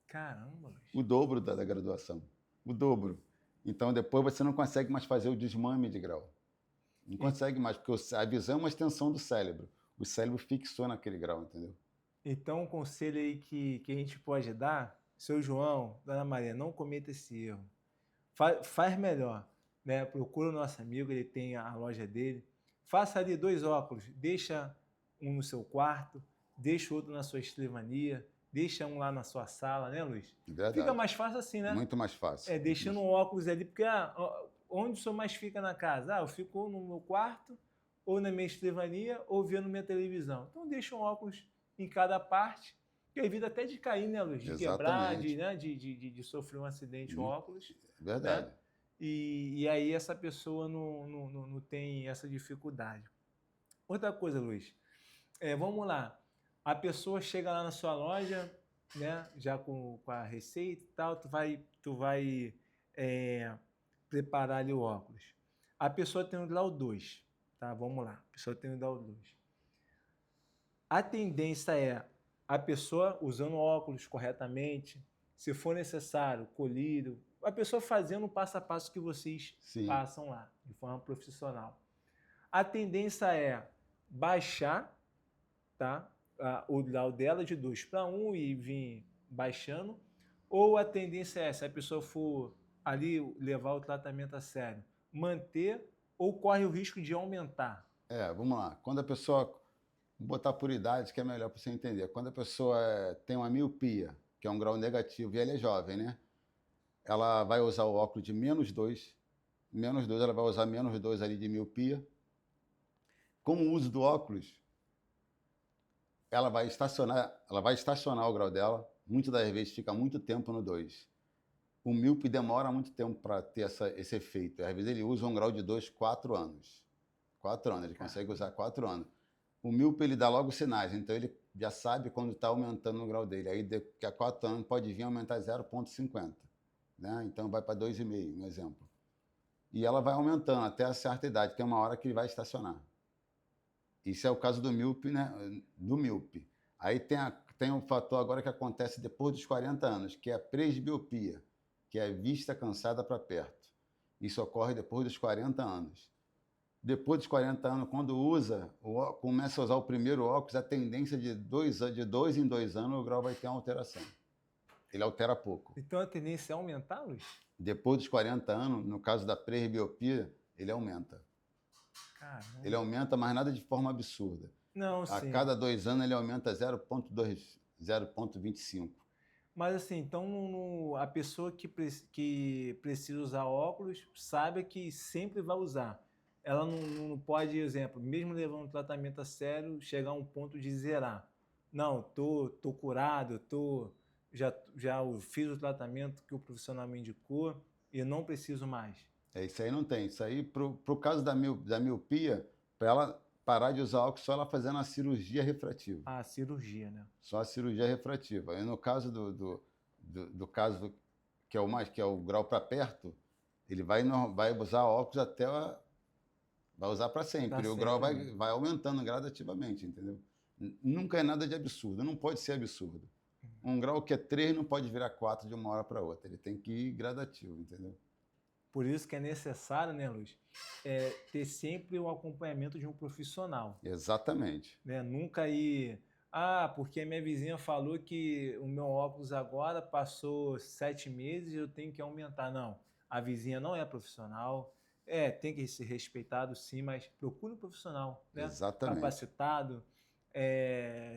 Caramba, Luiz.
O dobro da graduação. O dobro. Então, depois você não consegue mais fazer o desmame de grau. Não consegue mais, porque a visão é uma extensão do cérebro. O cérebro fixou naquele grau, entendeu?
Então, um conselho aí que a gente pode dar, seu João, Dona Maria, não cometa esse erro. Faz melhor, né? Procura o nosso amigo, ele tem a loja dele. Faça ali 2 óculos, deixa um no seu quarto, deixa o outro na sua escrivania, deixa um lá na sua sala, né, Luiz?
Verdade.
Fica mais fácil assim, né?
Muito mais fácil.
Deixando um óculos ali, porque onde o senhor mais fica na casa? Eu fico no meu quarto, ou na minha escrivania, ou vendo minha televisão. Então deixa um óculos em cada parte, que evita até de cair, né, Luiz? De quebrar, de sofrer um acidente o óculos.
Verdade.
Né? E aí essa pessoa não tem essa dificuldade. Outra coisa, Luiz, vamos lá. A pessoa chega lá na sua loja, né, já com a receita e tal, tu vai preparar ali o óculos. A pessoa tem o grau 2, tá? Vamos lá. A pessoa tem o grau 2. A tendência é a pessoa usando óculos corretamente, se for necessário, colírio, a pessoa fazendo o passo a passo que vocês passam lá, de forma profissional. A tendência é baixar, tá? O grau dela de 2 para 1 e vir baixando, ou a tendência é, se a pessoa for ali levar o tratamento a sério, manter ou corre o risco de aumentar?
Vamos lá. Quando a pessoa, vou botar por idade, que é melhor para você entender. Quando a pessoa tem uma miopia, que é um grau negativo, e ela é jovem, né? Ela vai usar o óculos de -2, ela vai usar -2 ali de miopia. Com o uso do óculos, ela vai estacionar o grau dela, muitas das vezes fica muito tempo no 2. O míope demora muito tempo para ter esse efeito. Às vezes ele usa um grau de 2, 4 anos. 4 anos, ele consegue usar 4 anos. O míope ele dá logo sinais, então ele já sabe quando está aumentando o grau dele. Aí daqui a 4 anos pode vir aumentar 0,50. Né? Então vai para 2,5, um exemplo. E ela vai aumentando até a certa idade, tem uma hora que ele vai estacionar. Isso é o caso do míope, né? Do míope. Aí tem um fator agora que acontece depois dos 40 anos, que é a presbiopia, que é a vista cansada para perto. Isso ocorre depois dos 40 anos. Depois dos 40 anos, quando começa a usar o primeiro óculos, a tendência de 2 em 2 anos o grau vai ter uma alteração. Ele altera pouco.
Então a tendência é aumentar, Luiz?
Depois dos 40 anos, no caso da presbiopia, ele aumenta.
Caramba.
Ele aumenta, mas nada de forma absurda.
Não, sim.
A cada 2 anos ele aumenta 0,2, 0,25.
Mas assim, então a pessoa que precisa usar óculos sabe que sempre vai usar. Ela não pode, exemplo, mesmo levando o tratamento a sério, chegar a um ponto de zerar. Não, tô curado, já fiz o tratamento que o profissional me indicou e não preciso mais.
Isso aí não tem. Isso aí, pro caso da miopia, para ela parar de usar óculos, só ela fazendo a cirurgia refrativa.
A cirurgia, né?
Só a cirurgia refrativa. E no caso do caso que é o grau para perto, ele vai usar óculos vai usar para sempre. E o grau vai aumentando gradativamente, entendeu? Nunca é nada de absurdo, não pode ser absurdo. Um grau que é 3 não pode virar 4 de uma hora para outra. Ele tem que ir gradativo, entendeu?
Por isso que é necessário, né, Luiz, ter sempre o acompanhamento de um profissional.
Exatamente.
Né? Nunca ir... porque a minha vizinha falou que o meu óculos agora passou 7 meses e eu tenho que aumentar. Não, a vizinha não é profissional. Tem que ser respeitado, sim, mas procure um profissional, né?
Exatamente.
Capacitado,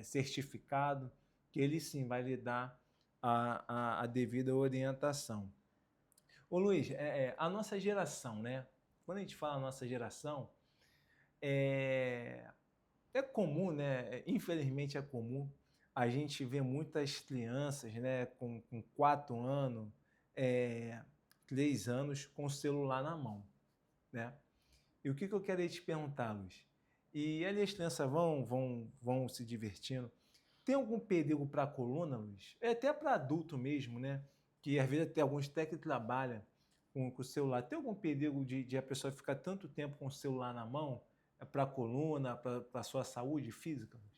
certificado, que ele sim vai lhe dar a devida orientação. Ô Luiz, a nossa geração, né? Quando a gente fala nossa geração, é comum, né? Infelizmente é comum a gente ver muitas crianças, né, com 4 anos, 3 anos, com o celular na mão, né? E o que eu queria te perguntar, Luiz? E ali as crianças vão se divertindo. Tem algum perigo para a coluna, Luiz? É até para adulto mesmo, né? Que às vezes até alguns até que trabalham com o celular. Tem algum perigo de a pessoa ficar tanto tempo com o celular na mão para a coluna, para a sua saúde física, Luiz?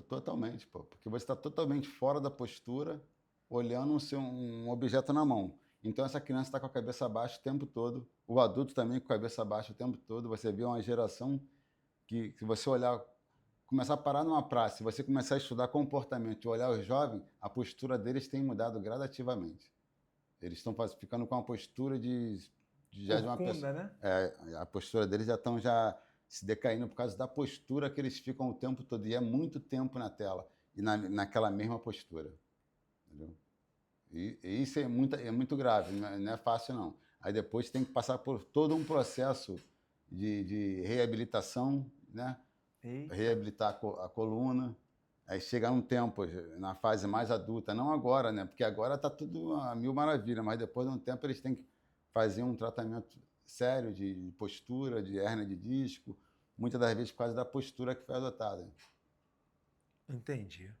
Totalmente, pô, porque você está totalmente fora da postura, olhando um objeto na mão. Então essa criança está com a cabeça baixa o tempo todo, o adulto também com a cabeça baixa o tempo todo. Você vê uma geração que, se você olhar, começar a parar numa praça, se você começar a estudar comportamento e olhar os jovens, a postura deles tem mudado gradativamente. Eles estão ficando com uma postura já de uma pessoa.
Corcunda, né?
A postura deles já estão já se decaindo por causa da postura que eles ficam o tempo todo. E é muito tempo na tela e naquela mesma postura. Entendeu? E isso é muito grave, não é fácil não. Aí depois tem que passar por todo um processo de reabilitação, né?
Eita.
Reabilitar a coluna. Aí chega um tempo, na fase mais adulta, não agora, né? Porque agora está tudo a mil maravilhas, mas depois de um tempo eles têm que fazer um tratamento sério de postura, de hérnia de disco, muitas das vezes por causa da postura que foi adotada.
Entendi.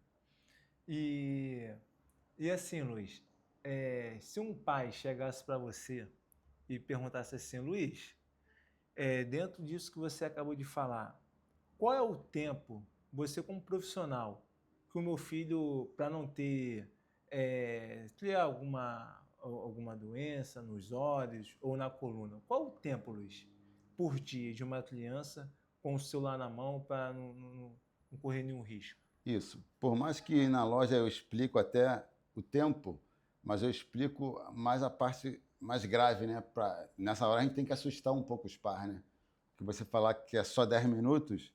E, e assim, Luiz, se um pai chegasse para você e perguntasse assim, Luiz, dentro disso que você acabou de falar, qual é o tempo, você como profissional, que o meu filho, para não ter alguma doença nos olhos ou na coluna, qual o tempo, Luiz, por dia de uma criança com o celular na mão para não correr nenhum risco?
Isso. Por mais que na loja eu explico até o tempo, mas eu explico mais a parte mais grave, né? Nessa hora a gente tem que assustar um pouco os pais, né? Porque você falar que é só 10 minutos,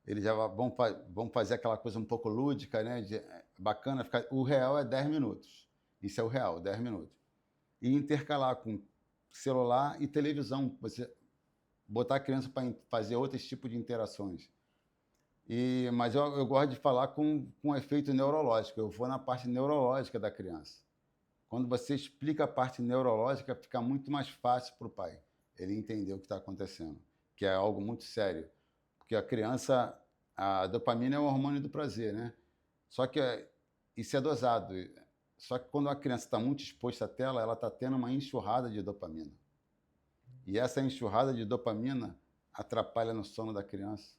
eles já vão fazer aquela coisa um pouco lúdica, né? Bacana, o real é 10 minutos. Isso é o real, 10 minutos. E intercalar com celular e televisão, você botar a criança para fazer outros tipos de interações. Mas eu gosto de falar com efeito neurológico. Eu vou na parte neurológica da criança. Quando você explica a parte neurológica, fica muito mais fácil para o pai ele entender o que está acontecendo, que é algo muito sério. Porque a criança, a dopamina é o hormônio do prazer, né? Só que isso é dosado. Só que quando a criança está muito exposta à tela, ela está tendo uma enxurrada de dopamina. E essa enxurrada de dopamina atrapalha no sono da criança,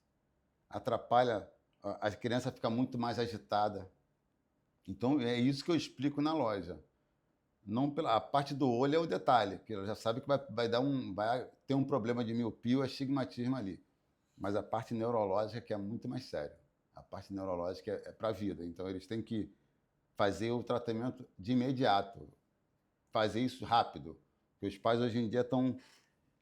atrapalha, a criança fica muito mais agitada. Então, é isso que eu explico na loja. Não a parte do olho é o detalhe, que ela já sabe que vai ter um problema de miopia ou astigmatismo ali. Mas a parte neurológica que é muito mais séria. A parte neurológica é para a vida. Então, eles têm que fazer o tratamento de imediato, fazer isso rápido. Porque os pais hoje em dia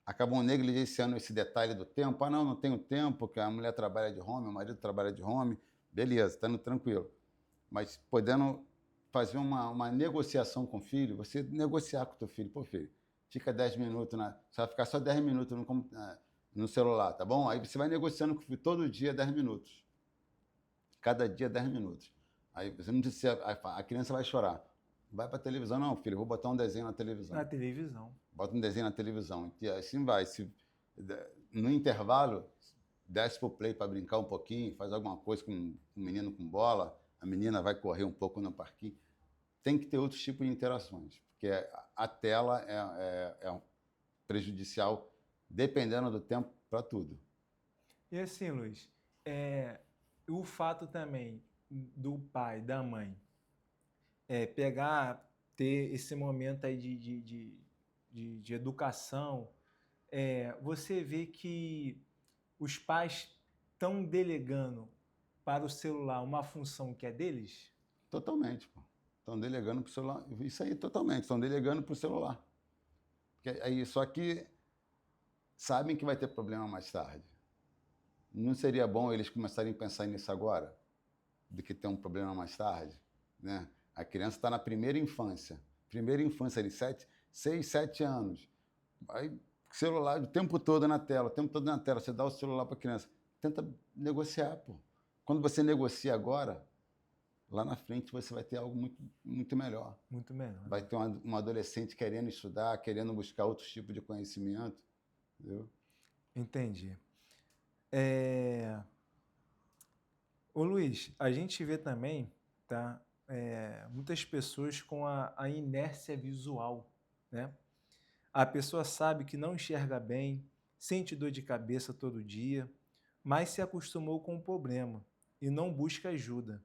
acabam negligenciando esse detalhe do tempo. Ah, não tenho tempo, porque a mulher trabalha de home, o marido trabalha de home. Beleza, está indo tranquilo. Mas podendo fazer uma negociação com o filho, você negociar com o teu filho. Pô, filho, fica 10 minutos, você vai ficar só 10 minutos no celular, tá bom? Aí você vai negociando com o filho todo dia 10 minutos. Cada dia 10 minutos. Aí você não disse, a criança vai chorar. Vai para a televisão, não, filho, eu vou botar um desenho na televisão.
Na televisão.
Bota um desenho na televisão. E assim vai. No intervalo, desce pro play para brincar um pouquinho, faz alguma coisa com um menino com bola, a menina vai correr um pouco no parquinho. Tem que ter outros tipos de interações, porque a tela é prejudicial, dependendo do tempo, para tudo.
E assim, Luiz, o fato também do pai, da mãe, ter esse momento aí de educação, você vê que os pais estão delegando para o celular uma função que é deles?
Totalmente, pô. Estão delegando para o celular. Isso aí, totalmente. Estão delegando para o celular. Só que sabem que vai ter problema mais tarde. Não seria bom eles começarem a pensar nisso agora, do que ter um problema mais tarde, né? A criança está na primeira infância, ali, 6, 7 anos. Aí, celular o tempo todo na tela, você dá o celular para a criança. Tenta negociar, pô. Quando você negocia agora, lá na frente você vai ter algo muito, muito melhor.
Muito melhor.
Vai ter uma adolescente querendo estudar, querendo buscar outros tipos de conhecimento, entendeu?
Entendi. Ô Luiz, a gente vê também, tá, muitas pessoas com a inércia visual, né? A pessoa sabe que não enxerga bem, sente dor de cabeça todo dia, mas se acostumou com o problema e não busca ajuda.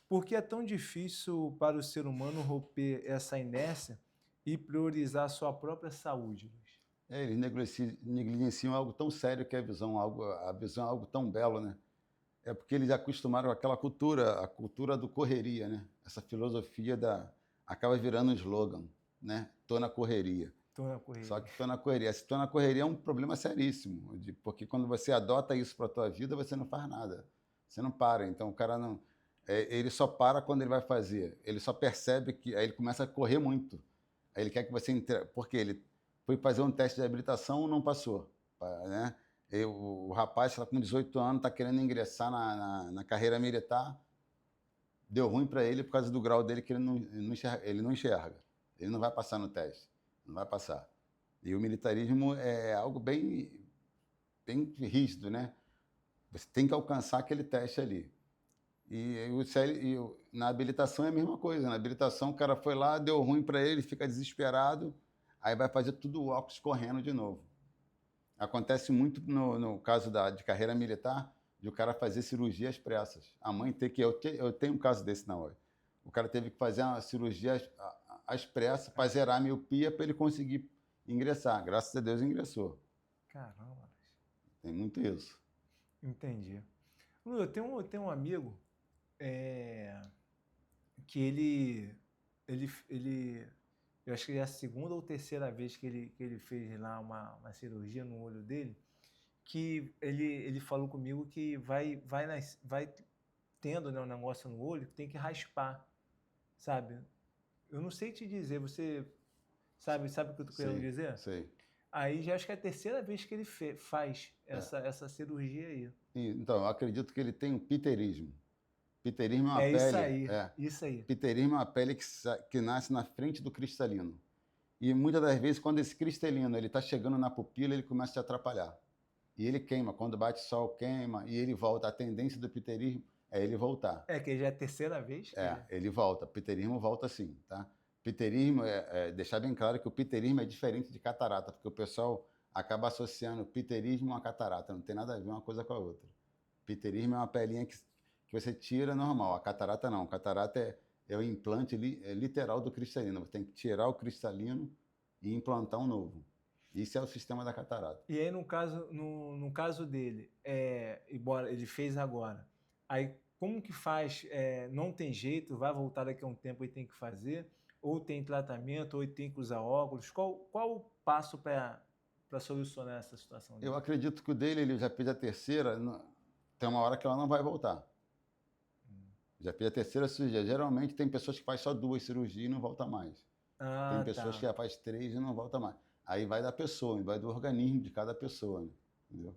Por que é tão difícil para o ser humano romper essa inércia e priorizar a sua própria saúde, Luiz?
Eles negligenciam algo tão sério que é a visão é algo tão belo, né? É porque eles acostumaram com aquela cultura, a cultura do correria, né? Essa filosofia acaba virando um slogan, né? Tô na correria.
Estou na
Só
correria.
que tô na correria. Se tô na correria é um problema seríssimo, porque quando você adota isso para a tua vida, você não faz nada. Você não para. Então o cara não, ele só para quando ele vai fazer. Ele só percebe que aí ele começa a correr muito. Aí ele quer que você entre, porque ele foi fazer um teste de habilitação e não passou, né? O rapaz está com 18 anos, está querendo ingressar na carreira militar, deu ruim para ele por causa do grau dele que ele não enxerga. Ele não vai passar no teste, não vai passar. E o militarismo é algo bem rígido, né? Você tem que alcançar aquele teste ali. Na habilitação é a mesma coisa. Na habilitação o cara foi lá, deu ruim para ele, fica desesperado, aí vai fazer tudo o óculos correndo de novo. Acontece muito no caso de carreira militar, de o cara fazer cirurgias pressas. A mãe tem que... Eu tenho um caso desse na hora. O cara teve que fazer uma cirurgia às pressas para zerar a miopia para ele conseguir ingressar. Graças a Deus ingressou.
Caramba,
Tem muito isso.
entendi. Lu, eu tenho um amigo que ele, eu acho que é a segunda ou terceira vez que ele fez lá uma cirurgia no olho dele, que ele falou comigo que vai tendo, né, um negócio no olho que tem que raspar, sabe? Eu não sei te dizer, você sabe o que eu tô querendo
Sei,
dizer?
sei.
Aí já acho que é a terceira vez que ele faz
É.
essa cirurgia aí.
Então, eu acredito que ele tem um piterismo. Piterismo é uma
É isso
pele.
aí,
É.
isso aí.
Piterismo é uma pele que nasce na frente do cristalino. E muitas das vezes, quando esse cristalino está chegando na pupila, ele começa a te atrapalhar. E ele queima. Quando bate sol, queima. E ele volta. A tendência do piterismo é ele voltar.
É que já é a terceira vez que
Ele volta. Piterismo volta sim, tá? Piterismo, deixar bem claro que o piterismo é diferente de catarata, porque o pessoal acaba associando piterismo a catarata. Não tem nada a ver uma coisa com a outra. Piterismo é uma pelinha que você tira normal. A catarata não. A catarata é o implante literal do cristalino. Você tem que tirar o cristalino e implantar um novo. Isso é o sistema da catarata.
E aí, no caso dele, embora ele fez agora, aí como que faz? Não tem jeito, vai voltar daqui a um tempo e tem que fazer? Ou tem tratamento, ou ele tem que usar óculos? Qual o passo para solucionar essa situação
Eu
dele?
acredito que o dele, ele já fez a terceira, tem uma hora que ela não vai voltar. Já fez a terceira cirurgia. Geralmente tem pessoas que fazem só 2 cirurgias e não volta mais. Tem
Ah,
pessoas que
tá.
já faz 3 e não volta mais. Aí vai da pessoa, vai do organismo de cada pessoa, né? Entendeu?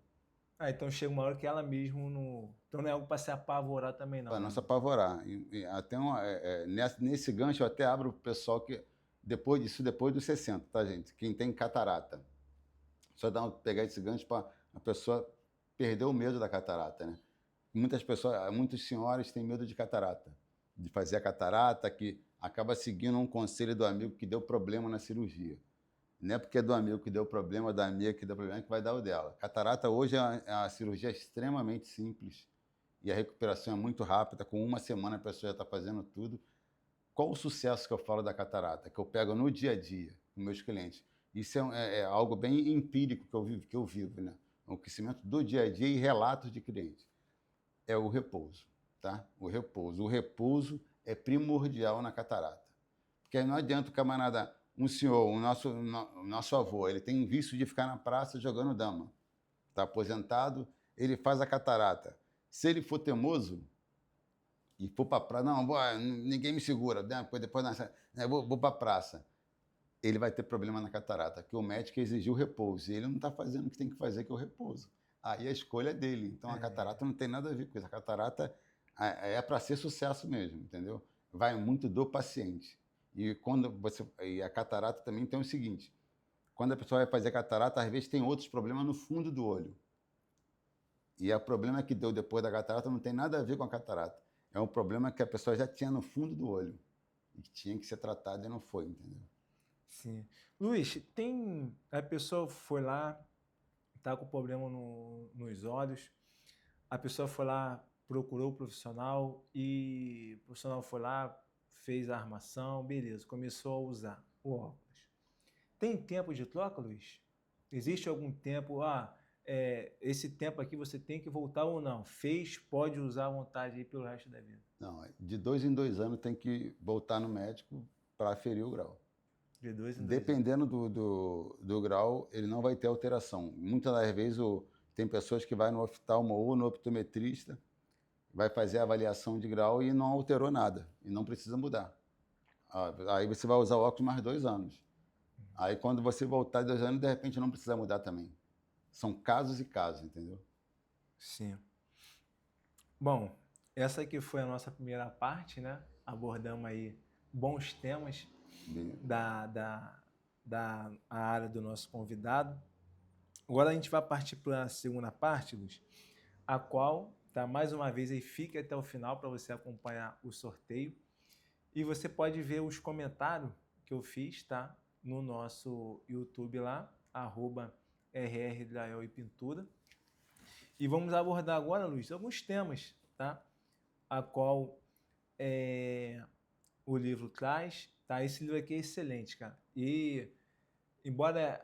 Então chega uma hora que ela mesmo não. Então não é algo para se apavorar também,
Para
não,
não
né?
se apavorar. Até nesse gancho eu até abro o pessoal que depois dos 60, tá, gente? Quem tem catarata. Só pegar esse gancho para a pessoa perder o medo da catarata, né? Muitos senhores têm medo de catarata, de fazer a catarata, que acaba seguindo um conselho do amigo que deu problema na cirurgia. Não é porque é do amigo que deu problema, da amiga que deu problema, que vai dar o dela. Catarata hoje é uma cirurgia extremamente simples e a recuperação é muito rápida. Com uma semana a pessoa já está fazendo tudo. Qual o sucesso que eu falo da catarata? Que eu pego no dia a dia com meus clientes. Isso é algo bem empírico que eu vivo, né? O conhecimento do dia a dia e relatos de clientes. É o repouso, tá? O repouso. O repouso é primordial na catarata. Porque não adianta o camarada, um senhor, o nosso avô, ele tem vício de ficar na praça jogando dama. Está aposentado, ele faz a catarata. Se ele for teimoso e for para a praça, não, ninguém me segura, né? Depois vou para a praça. Ele vai ter problema na catarata, que o médico exigiu repouso. E ele não está fazendo o que tem que fazer, que é o repouso. Aí a escolha é dele. Então a catarata não tem nada a ver com isso. A catarata é para ser sucesso mesmo, entendeu? Vai muito do paciente. E a catarata também tem o seguinte: quando a pessoa vai fazer catarata, às vezes tem outros problemas no fundo do olho. E o problema que deu depois da catarata não tem nada a ver com a catarata. É um problema que a pessoa já tinha no fundo do olho e que tinha que ser tratado e não foi, entendeu?
Sim. Luiz, a pessoa foi lá, tá com problema nos olhos, a pessoa foi lá, procurou o profissional e o profissional foi lá, fez a armação, beleza, começou a usar o óculos. Tem tempo de troca, Luiz? Existe algum tempo? Esse tempo aqui você tem que voltar ou não? Fez, pode usar à vontade aí pelo resto da vida.
Não, de 2 em 2 anos tem que voltar no médico para aferir o grau.
De 2 em 2 anos.
Dependendo do grau, ele não vai ter alteração. Muitas das vezes tem pessoas que vai no oftalmo ou no optometrista, vai fazer a avaliação de grau e não alterou nada, e não precisa mudar. Aí você vai usar o óculos mais 2 anos. Aí quando você voltar de 2 anos, de repente não precisa mudar também. São casos e casos, entendeu?
Sim. Bom, essa aqui foi a nossa primeira parte, né? Abordamos aí bons temas da área do nosso convidado. Agora a gente vai partir para a segunda parte, Luiz, a qual, tá, mais uma vez, aí fique até o final para você acompanhar o sorteio. E você pode ver os comentários que eu fiz, tá? No nosso YouTube lá, @rrdrael_pintura. E vamos abordar agora, Luiz, alguns temas, tá? A qual o livro traz, tá? Esse livro aqui é excelente, cara. E embora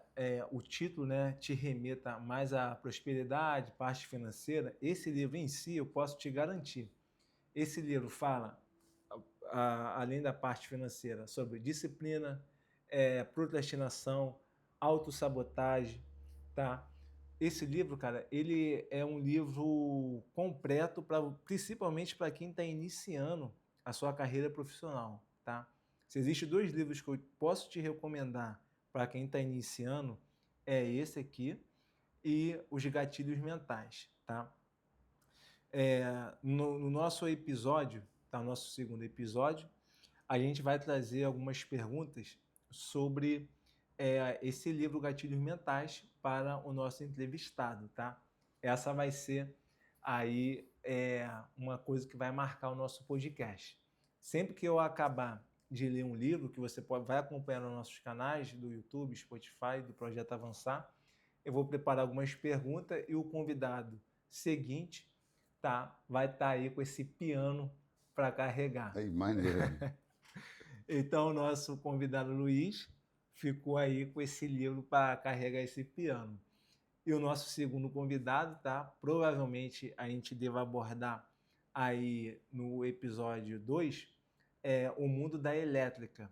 o título, né, te remeta mais à prosperidade, parte financeira, esse livro em si, eu posso te garantir, esse livro fala, além da parte financeira, sobre disciplina, procrastinação, autossabotagem, tá? Esse livro, cara, ele é um livro completo, principalmente para quem está iniciando a sua carreira profissional, tá? Se existem 2 livros que eu posso te recomendar para quem está iniciando, é esse aqui e Os Gatilhos Mentais, tá? No nosso episódio, tá? O nosso segundo episódio, a gente vai trazer algumas perguntas sobre esse livro Gatilhos Mentais para o nosso entrevistado, tá? Essa vai ser aí uma coisa que vai marcar o nosso podcast. Sempre que eu acabar de ler um livro, que você vai acompanhar nos nossos canais do YouTube, Spotify, do Projeto Avançar, eu vou preparar algumas perguntas e o convidado seguinte, tá, vai estar aí com esse piano para carregar.
Aí, maneiro.
Então, o nosso convidado Luiz ficou aí com esse livro para carregar esse piano. E o nosso segundo convidado, tá? Provavelmente a gente deva abordar aí no episódio 2, o mundo da elétrica,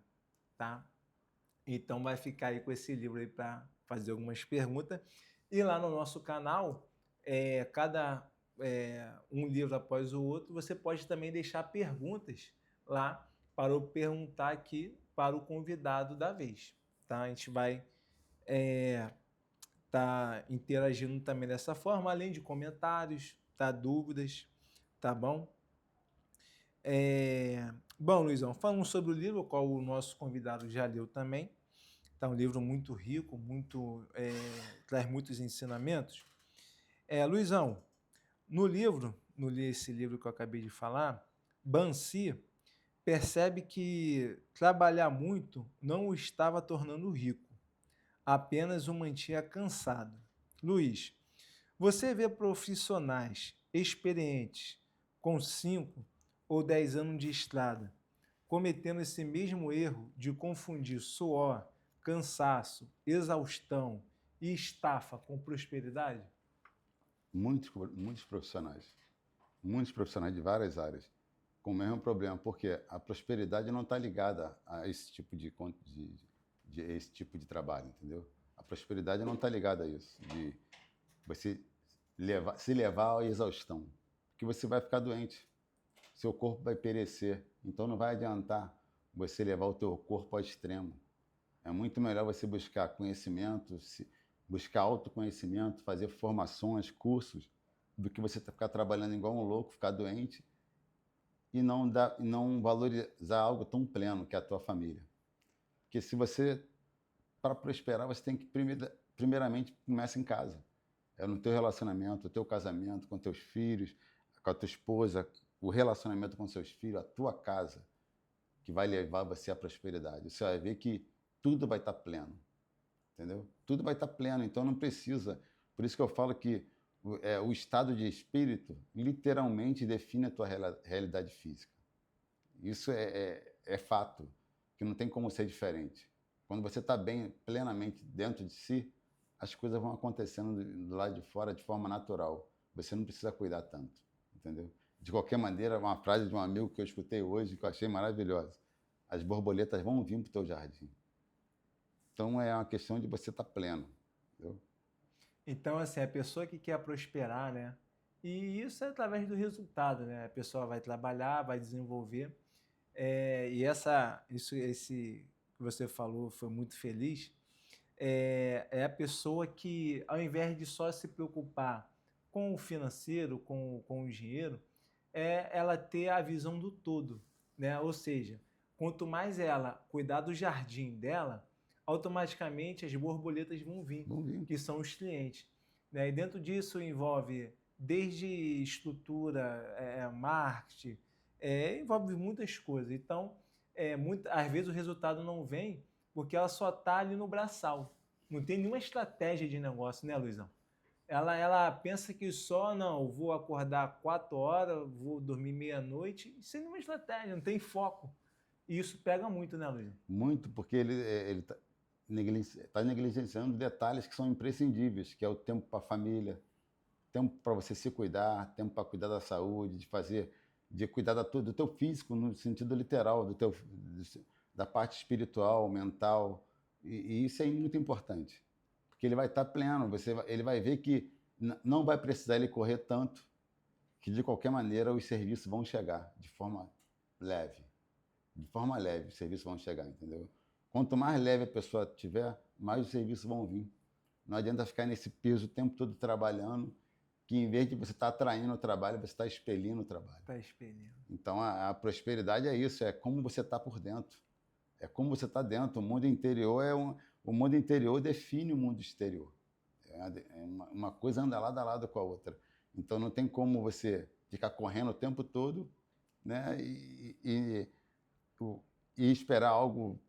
tá? Então vai ficar aí com esse livro aí para fazer algumas perguntas. E lá no nosso canal, um livro após o outro, você pode também deixar perguntas lá para eu perguntar aqui para o convidado da vez, tá? A gente vai tá interagindo também dessa forma, além de comentários, tá? Dúvidas, tá bom? Bom, Luizão, falando sobre o livro, qual o nosso convidado já leu também, tá um livro muito rico, traz muitos ensinamentos. Luizão, esse livro que eu acabei de falar, Bansi percebe que trabalhar muito não o estava tornando rico, apenas o mantinha cansado. Luiz, você vê profissionais experientes com 5 ou 10 anos de estrada cometendo esse mesmo erro de confundir suor, cansaço, exaustão e estafa com prosperidade?
Muitos profissionais de várias áreas com o mesmo problema, porque a prosperidade não está ligada a esse tipo esse tipo de trabalho, entendeu? A prosperidade não está ligada a isso, de você se levar à exaustão, porque você vai ficar doente, seu corpo vai perecer, então não vai adiantar você levar o teu corpo ao extremo. É muito melhor você buscar conhecimento, buscar autoconhecimento, fazer formações, cursos, do que você ficar trabalhando igual um louco, ficar doente e não valorizar algo tão pleno que é a tua família. Porque se você para prosperar, você tem que primeiramente começa em casa. É no teu relacionamento, no teu casamento, com teus filhos, com a tua esposa, o relacionamento com seus filhos, a tua casa, que vai levar você à prosperidade. Você vai ver que tudo vai estar pleno, entendeu? Tudo vai estar pleno, então não precisa. Por isso que eu falo que o estado de espírito literalmente define a tua realidade física. Isso é fato, que não tem como ser diferente. Quando você está bem, plenamente dentro de si, as coisas vão acontecendo do lado de fora de forma natural. Você não precisa cuidar tanto, entendeu? De qualquer maneira, uma frase de um amigo que eu escutei hoje, que eu achei maravilhosa. As borboletas vão vir para o teu jardim. Então, é uma questão de você estar pleno, entendeu?
Então, assim, a pessoa que quer prosperar, né? E isso é através do resultado, né? A pessoa vai trabalhar, vai desenvolver. E esse que você falou foi muito feliz. É a pessoa que, ao invés de só se preocupar com o financeiro, com o dinheiro, ela ter a visão do todo, né? Ou seja, quanto mais ela cuidar do jardim dela, automaticamente as borboletas vão vir,
Vão vir.
que são os clientes, né? E dentro disso envolve desde estrutura, marketing, envolve muitas coisas. Então, às vezes o resultado não vem porque ela só está ali no braçal. Não tem nenhuma estratégia de negócio, né, Luizão? Ela pensa que só, não, vou acordar 4 horas, vou dormir meia-noite, sem nenhuma estratégia, não tem foco. E isso pega muito, né, Luizão?
Muito, porque ele está negligenciando detalhes que são imprescindíveis, que é o tempo para a família, tempo para você se cuidar, tempo para cuidar da saúde, de cuidar do teu físico no sentido literal, da parte espiritual, mental, e isso é muito importante, porque ele vai estar pleno, ele vai ver que não vai precisar ele correr tanto, que de qualquer maneira os serviços vão chegar de forma leve. De forma leve, os serviços vão chegar, entendeu? Quanto mais leve a pessoa tiver, mais os serviços vão vir. Não adianta ficar nesse peso o tempo todo trabalhando, que em vez de você estar atraindo o trabalho, você está expelindo o trabalho.
Está expelindo.
Então, a prosperidade é isso, é como você está por dentro. É como você está dentro. O mundo interior o mundo interior define o mundo exterior. Uma coisa anda lado a lado com a outra. Então, não tem como você ficar correndo o tempo todo, né? E esperar algo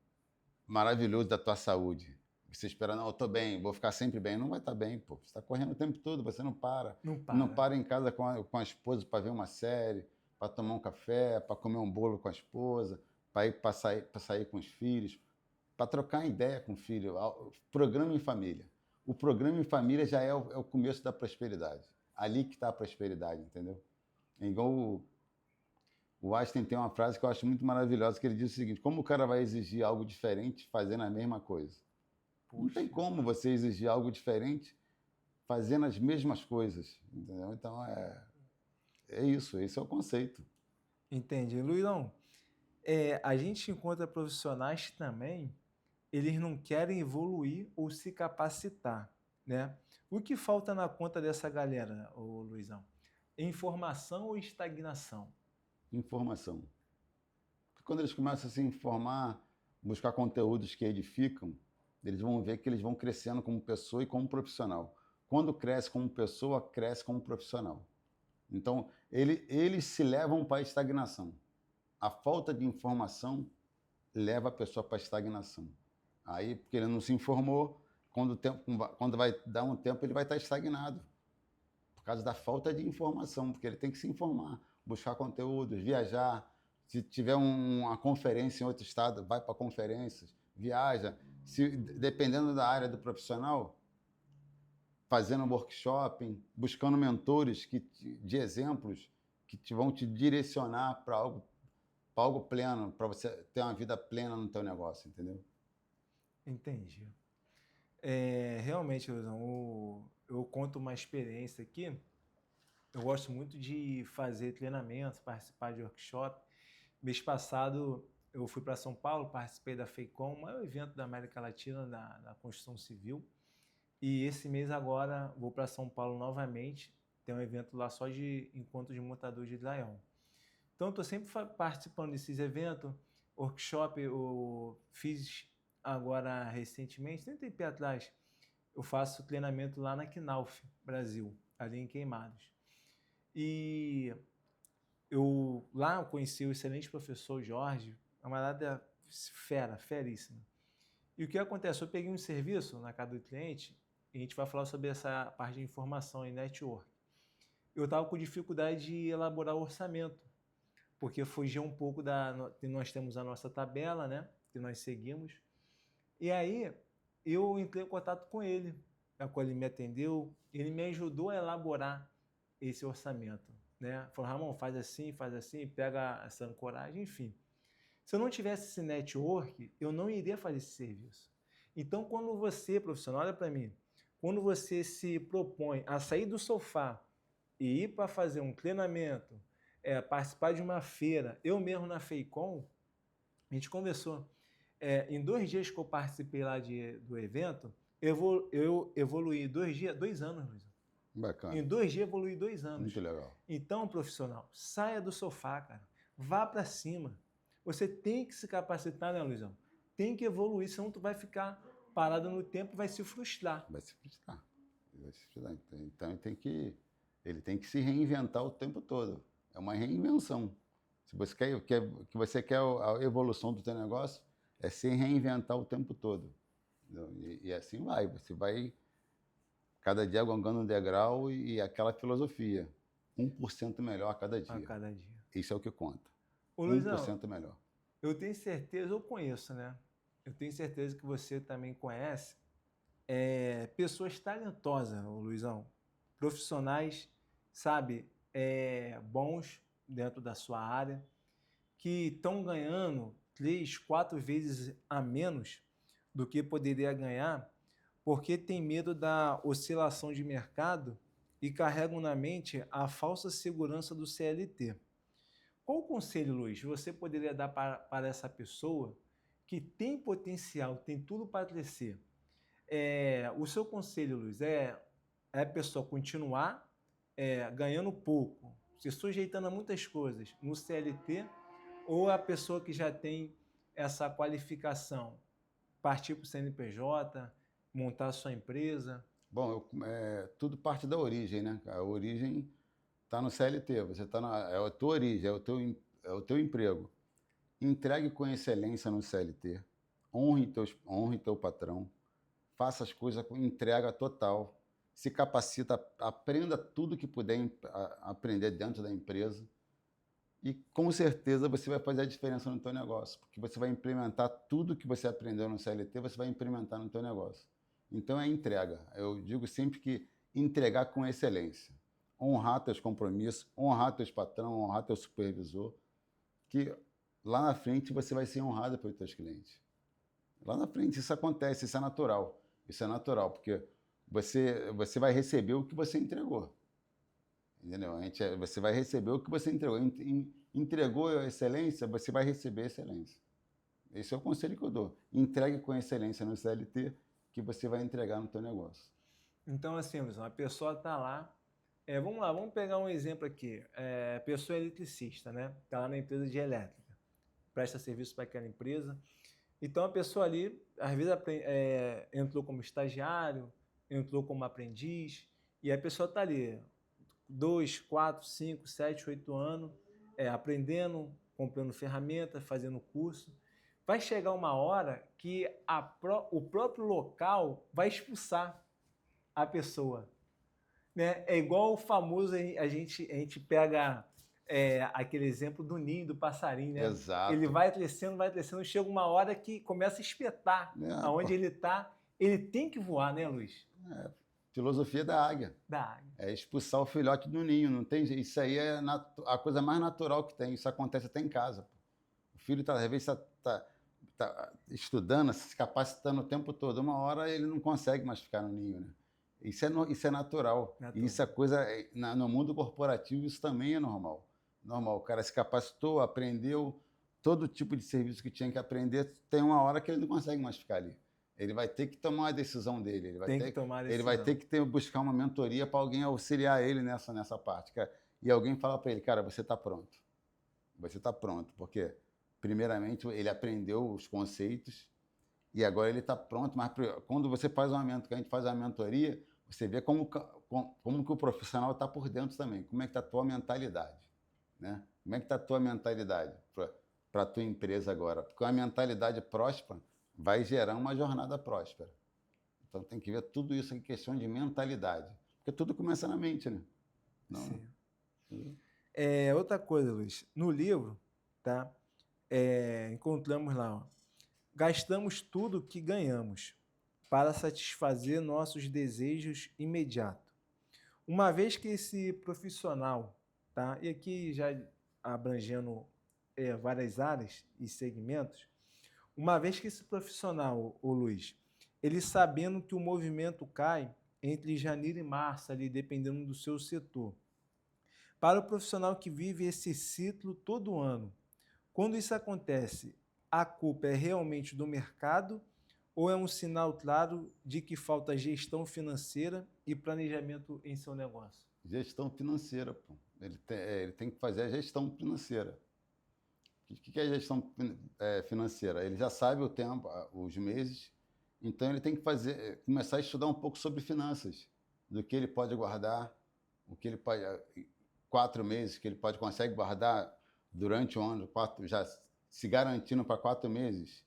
maravilhoso da tua saúde. Você espera, não, eu estou bem, vou ficar sempre bem. Não vai estar bem, pô. Você está correndo o tempo todo, você não para.
Não para.
Não para em casa com a esposa para ver uma série, para tomar um café, para comer um bolo com a esposa, para sair com os filhos, para trocar ideia com o filho. Programa em família. O programa em família já é o começo da prosperidade. Ali que está a prosperidade, entendeu? É igual o Einstein tem uma frase que eu acho muito maravilhosa, que ele diz o seguinte: como o cara vai exigir algo diferente fazendo a mesma coisa?
Puxa.
Não tem como você exigir algo diferente fazendo as mesmas coisas, entendeu? Então, isso, esse é o conceito.
Entendi. Luizão, a gente encontra profissionais também, eles não querem evoluir ou se capacitar, né? O que falta na conta dessa galera, ô Luizão? Informação ou estagnação?
Informação. Porque quando eles começam a se informar, buscar conteúdos que edificam, eles vão ver que eles vão crescendo como pessoa e como profissional. Quando cresce como pessoa, cresce como profissional. Então, eles se levam para a estagnação. A falta de informação leva a pessoa para a estagnação. Aí, porque ele não se informou, quando vai dar um tempo, ele vai estar estagnado. Por causa da falta de informação, porque ele tem que se informar, buscar conteúdos, viajar. Se tiver uma conferência em outro estado, vai para conferências, viaja. Dependendo da área do profissional, fazendo um workshop, buscando mentores de exemplos que vão te direcionar para algo pleno, para você ter uma vida plena no teu negócio, entendeu?
Entendi. Realmente, Luizão, eu conto uma experiência aqui. Eu gosto muito de fazer treinamentos, participar de workshop. Mês passado eu fui para São Paulo, participei da FEICOM, o maior evento da América Latina da construção civil. E esse mês agora vou para São Paulo novamente. Tem um evento lá só de encontro de montadores de drywall. Então, estou sempre participando desses eventos, workshop. Eu fiz agora recentemente, tem um tempo atrás, eu faço treinamento lá na Knauf, Brasil, ali em Queimados. E lá eu conheci o excelente professor Jorge, camarada feríssimo. E o que acontece? Eu peguei um serviço na casa do cliente, e a gente vai falar sobre essa parte de informação e network. Eu estava com dificuldade de elaborar o orçamento, porque fugia um pouco nós temos a nossa tabela, né, que nós seguimos. E aí eu entrei em contato com ele, a qual ele me atendeu, ele me ajudou a elaborar esse orçamento, né? Falou, Ramon, faz assim, pega essa ancoragem, enfim. Se eu não tivesse esse network, eu não iria fazer esse serviço. Então, quando você, profissional, olha para mim, quando você se propõe a sair do sofá e ir para fazer um treinamento, participar de uma feira, eu mesmo na FEICOM, a gente conversou, em 2 dias que eu participei lá do evento, eu evoluí 2 anos, Luiz.
Bacana.
Em 2 dias evoluí 2 anos.
Muito legal.
Então, profissional, saia do sofá, cara. Vá para cima. Você tem que se capacitar, né, Luizão? Tem que evoluir, senão tu vai ficar parado no tempo e vai se frustrar.
Vai se frustrar. Então ele tem que se reinventar o tempo todo. É uma reinvenção. Se você quer a evolução do teu negócio, é se reinventar o tempo todo. E assim vai. Você vai cada dia galgando um degrau e aquela filosofia. 1% melhor a cada dia.
A cada dia.
Isso é o que conta.
Ô, Luizão,
1% melhor.
eu tenho certeza, eu conheço, né? Eu tenho certeza que você também conhece pessoas talentosas, Luizão. Profissionais, sabe, bons dentro da sua área, que estão ganhando 3, 4 vezes a menos do que poderia ganhar, porque tem medo da oscilação de mercado e carregam na mente a falsa segurança do CLT. Qual o conselho, Luiz, você poderia dar para essa pessoa que tem potencial, tem tudo para crescer? O seu conselho, Luiz, é a pessoa continuar ganhando pouco, se sujeitando a muitas coisas no CLT, ou a pessoa que já tem essa qualificação partir para o CNPJ, montar sua empresa?
Bom, tudo parte da origem, né? A origem está no CLT, é a tua origem, é o teu emprego. Entregue com excelência no CLT, honre teu patrão, faça as coisas com entrega total, se capacita, aprenda tudo que puder aprender dentro da empresa e com certeza você vai fazer a diferença no teu negócio, porque você vai implementar tudo que você aprendeu no CLT, você vai implementar no teu negócio. Então é entrega. Eu digo sempre que entregar com excelência. Honrar teus compromissos, honrar teus patrão, honrar teu supervisor, que lá na frente você vai ser honrado pelos teus clientes. Lá na frente isso acontece, isso é natural. Isso é natural, porque você vai receber o que você entregou. Entendeu? Você vai receber o que você entregou. Entregou a excelência, você vai receber excelência. Esse é o conselho que eu dou. Entregue com excelência no CLT que você vai entregar no teu negócio.
Então, assim, Luizão, a pessoa está lá. Vamos lá, vamos pegar um exemplo aqui. Pessoa eletricista, né? Está lá na empresa de elétrica. Presta serviço para aquela empresa. Então, a pessoa ali, às vezes, entrou como estagiário, entrou como aprendiz, e a pessoa está ali 2, 4, 5, 7, 8 anos, aprendendo, comprando ferramenta, fazendo curso. Vai chegar uma hora que o próprio local vai expulsar a pessoa. Né? É igual o famoso, a gente pega aquele exemplo do ninho, do passarinho. Né?
Exato.
Ele vai crescendo, chega uma hora que começa a espetar aonde ele está. Ele tem que voar, né, Luiz?
Filosofia da águia.
Da águia.
É expulsar o filhote do ninho. Não tem, isso aí é a coisa mais natural que tem. Isso acontece até em casa. O filho às vezes está estudando, se capacitando o tempo todo. Uma hora ele não consegue mais ficar no ninho, né? Isso é natural. E isso é coisa no mundo corporativo, isso também é normal. Normal. O cara se capacitou, aprendeu todo tipo de serviço que tinha que aprender. Tem uma hora que ele não consegue mais ficar ali. Ele vai ter que tomar a decisão dele. Ele vai ter que buscar uma mentoria para alguém auxiliar ele nessa parte. E alguém fala para ele, cara, você está pronto. Você está pronto. Porque, primeiramente, ele aprendeu os conceitos E agora ele está pronto, mas quando você faz um aumento, que a gente faz a mentoria, você vê como que o profissional está por dentro também, como é que está a tua mentalidade, né? Como é que está a tua mentalidade para a tua empresa agora? Porque uma mentalidade próspera vai gerar uma jornada próspera. Então tem que ver tudo isso em questão de mentalidade, porque tudo começa na mente, né? Não,
Sim. Outra coisa, Luiz, no livro, tá? Encontramos lá, ó, gastamos tudo que ganhamos para satisfazer nossos desejos imediatos. Uma vez que esse profissional, tá? E aqui já abrangendo várias áreas e segmentos, uma vez que esse profissional, o Luiz, ele sabendo que o movimento cai entre janeiro e março, ali, dependendo do seu setor. Para o profissional que vive esse ciclo todo ano, quando isso acontece, a culpa é realmente do mercado ou é um sinal claro de que falta gestão financeira e planejamento em seu negócio?
gestão financeira, pô. Ele tem que fazer a gestão financeira. O que é gestão financeira? Ele já sabe o tempo, os meses, então ele tem que começar a estudar um pouco sobre finanças, do que ele pode guardar, o que ele pode, 4 meses que ele consegue guardar durante o ano, já se garantindo para 4 meses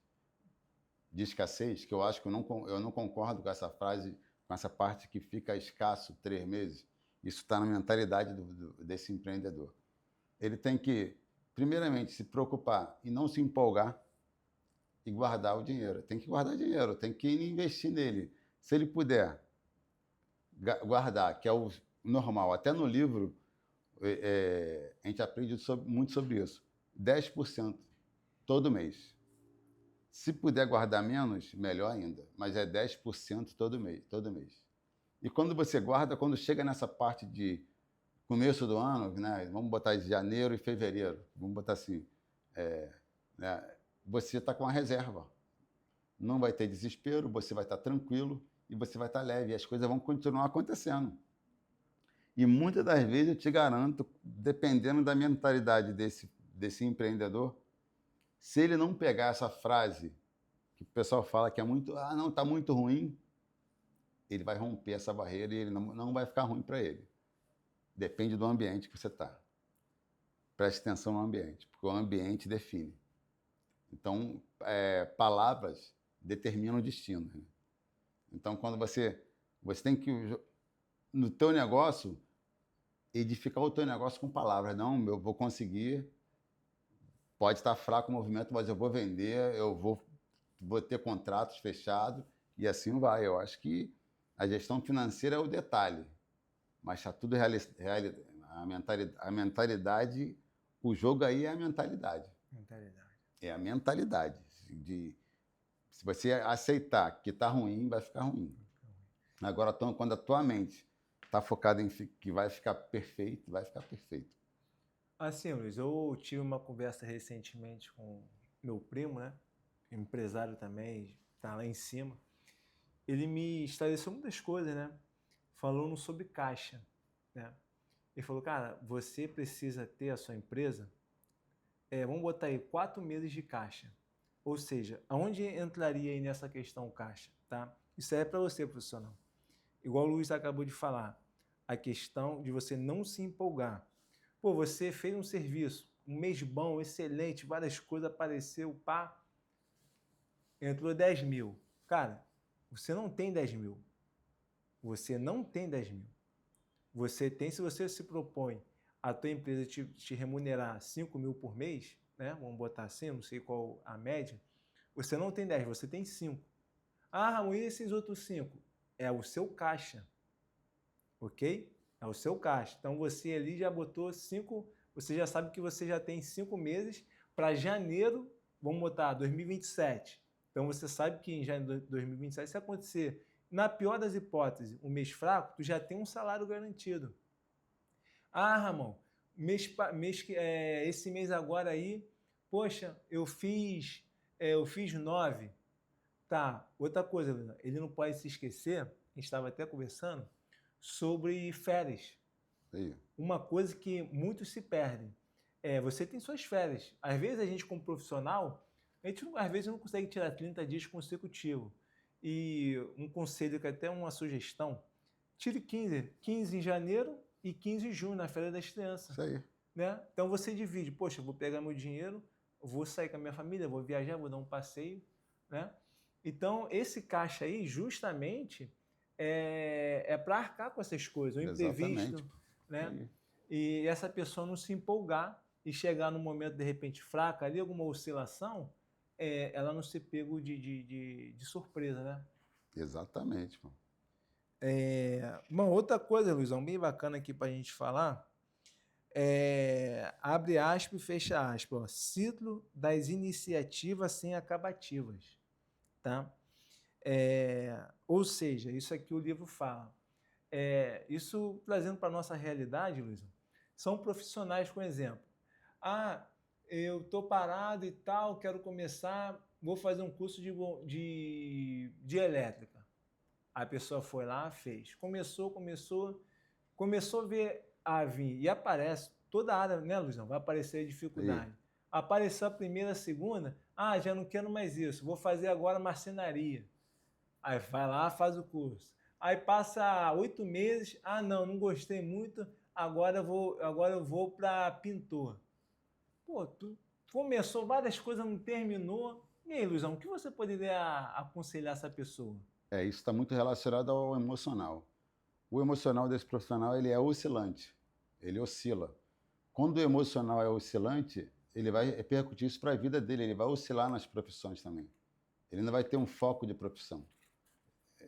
de escassez, que eu acho que eu não concordo com essa frase, com essa parte que fica escasso 3 meses. Isso está na mentalidade desse empreendedor. Ele tem que, primeiramente, se preocupar e não se empolgar e guardar o dinheiro. Tem que guardar dinheiro, tem que investir nele. Se ele puder guardar, que é o normal, até no livro a gente aprende muito sobre isso, 10% todo mês. Se puder guardar menos, melhor ainda, mas é 10% todo mês. E quando você guarda, quando chega nessa parte de começo do ano, né, vamos botar de janeiro e fevereiro, vamos botar assim, né, você está com a reserva. Não vai ter desespero, você vai estar tranquilo e você vai estar leve, e as coisas vão continuar acontecendo. E muitas das vezes eu te garanto, dependendo da mentalidade desse empreendedor, se ele não pegar essa frase que o pessoal fala que é muito, não, está muito ruim, ele vai romper essa barreira e ele não vai ficar ruim para ele. Depende do ambiente que você está. Preste atenção no ambiente, porque o ambiente define. Então, palavras determinam o destino. Né? Então, quando você tem que, no teu negócio, edificar o teu negócio com palavras. Não, eu vou conseguir, pode estar fraco o movimento, mas eu vou vender, eu vou ter contratos fechados e assim vai. Eu acho que a gestão financeira é o detalhe, mas está tudo a mentalidade, o jogo aí é a mentalidade. É a mentalidade. Se você aceitar que está ruim, vai ficar ruim. Agora, quando a tua mente está focada em que vai ficar perfeito, vai ficar perfeito.
Assim, Luiz, eu tive uma conversa recentemente com meu primo, né? Empresário também, está lá em cima. Ele me esclareceu muitas coisas, né? Falando sobre caixa, né? Ele falou, cara, você precisa ter a sua empresa, vamos botar aí 4 meses de caixa. Ou seja, aonde entraria aí nessa questão caixa, tá? Isso é para você, profissional. Igual o Luiz acabou de falar, a questão de você não se empolgar. Pô, você fez um serviço, um mês bom, excelente, várias coisas apareceu, pá, entrou 10 mil. Cara, você não tem 10 mil. Você não tem 10 mil. Você tem, se você se propõe a tua empresa te remunerar 5 mil por mês, né? Vamos botar assim, não sei qual a média, você não tem 10, você tem 5. Ah, Ramon, e esses outros 5? É o seu caixa, ok? É o seu caixa. Então você ali já botou 5, você já sabe que você já tem 5 meses para janeiro, vamos botar 2027. Então você sabe que em janeiro de 2027, se acontecer, na pior das hipóteses, um mês fraco, tu já tem um salário garantido. Ah, Ramon, esse mês agora aí, poxa, eu fiz 9. Tá, outra coisa, ele não pode se esquecer, a gente estava até conversando, sobre férias.
Sim.
Uma coisa que muitos se perdem. Você tem suas férias. Às vezes a gente, como profissional, A gente, às vezes, não consegue tirar 30 dias consecutivos. E um conselho, que até uma sugestão, tire 15 em janeiro e 15 em junho, na Feira das Crianças.
Isso aí.
Né? Então você divide, poxa, eu vou pegar meu dinheiro, vou sair com a minha família, vou viajar, vou dar um passeio, né? Então esse caixa aí justamente é para arcar com essas coisas, o imprevisto,
Exatamente.
né? E essa pessoa não se empolgar e chegar num momento de repente fraca, ali alguma oscilação, ela não ser pego de surpresa, né?
Exatamente, pô.
Uma outra coisa, Luizão, bem bacana aqui para a gente falar, abre aspas e fecha aspas, ó, ciclo das iniciativas sem acabativas, tá? Ou seja, isso aqui o livro fala. Isso trazendo para a nossa realidade, Luizão, são profissionais, com exemplo. Ah, eu estou parado e tal, quero começar, vou fazer um curso de elétrica. A pessoa foi lá, fez. Começou a ver a vir. E aparece toda a área, né, Luizão? Vai aparecer dificuldade. Sim. Apareceu a primeira, a segunda. Ah, já não quero mais isso. Vou fazer agora marcenaria. Aí vai lá, faz o curso. Aí passa 8 meses. Ah, não gostei muito. Agora eu vou para pintor. Pô, tu começou várias coisas, não terminou. E aí, Luizão, o que você poderia aconselhar essa pessoa?
Isso está muito relacionado ao emocional. O emocional desse profissional ele é oscilante, ele oscila. Quando o emocional é oscilante, ele vai repercutir isso para a vida dele, ele vai oscilar nas profissões também. Ele não vai ter um foco de profissão.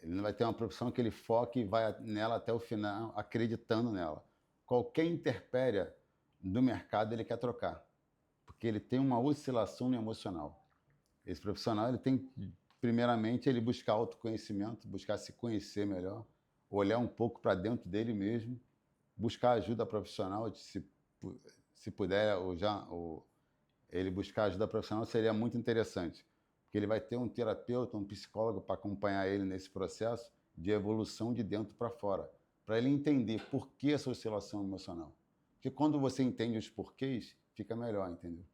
Ele não vai ter uma profissão que ele foque e vai nela até o final, acreditando nela. Qualquer intempérie do mercado ele quer trocar, porque ele tem uma oscilação no emocional. Esse profissional ele tem, primeiramente, ele buscar autoconhecimento, buscar se conhecer melhor, olhar um pouco para dentro dele mesmo, buscar ajuda profissional, se puder, ele buscar ajuda profissional seria muito interessante, porque ele vai ter um terapeuta, um psicólogo para acompanhar ele nesse processo de evolução de dentro para fora, para ele entender por que essa oscilação emocional. Porque quando você entende os porquês, fica melhor, entendeu?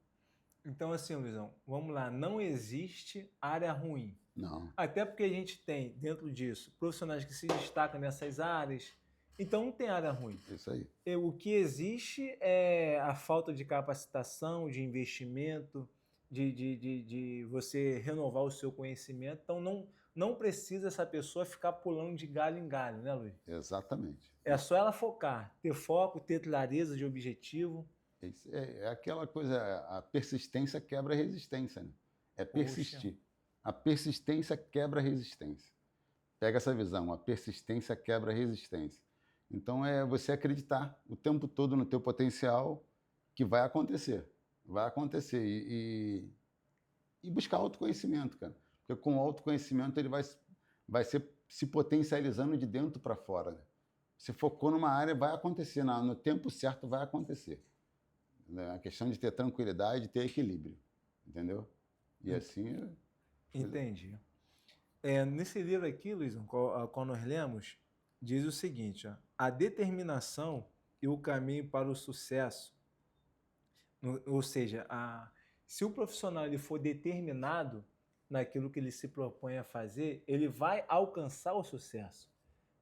Então, assim, Luizão, vamos lá, não existe área ruim.
Não.
Até porque a gente tem, dentro disso, profissionais que se destacam nessas áreas, então não tem área ruim.
Isso aí.
O que existe é a falta de capacitação, de investimento, de você renovar o seu conhecimento. Então, não precisa essa pessoa ficar pulando de galho em galho, né, Luiz?
Exatamente.
É só ela focar, ter foco, ter clareza de objetivo.
É aquela coisa, a persistência quebra a resistência, né? É persistir. Poxa. A persistência quebra a resistência. Pega essa visão, a persistência quebra a resistência. Então é você acreditar o tempo todo no teu potencial que vai acontecer. Vai acontecer. E buscar autoconhecimento, cara. Porque com o autoconhecimento ele vai se potencializando de dentro para fora. Né? Se focou numa área, vai acontecer. No tempo certo vai acontecer. A questão de ter tranquilidade, de ter equilíbrio, entendeu? E assim...
Entendi. Nesse livro aqui, Luiz, qual nós lemos, diz o seguinte, ó, a determinação e o caminho para o sucesso, ou seja, se o profissional ele for determinado naquilo que ele se propõe a fazer, ele vai alcançar o sucesso.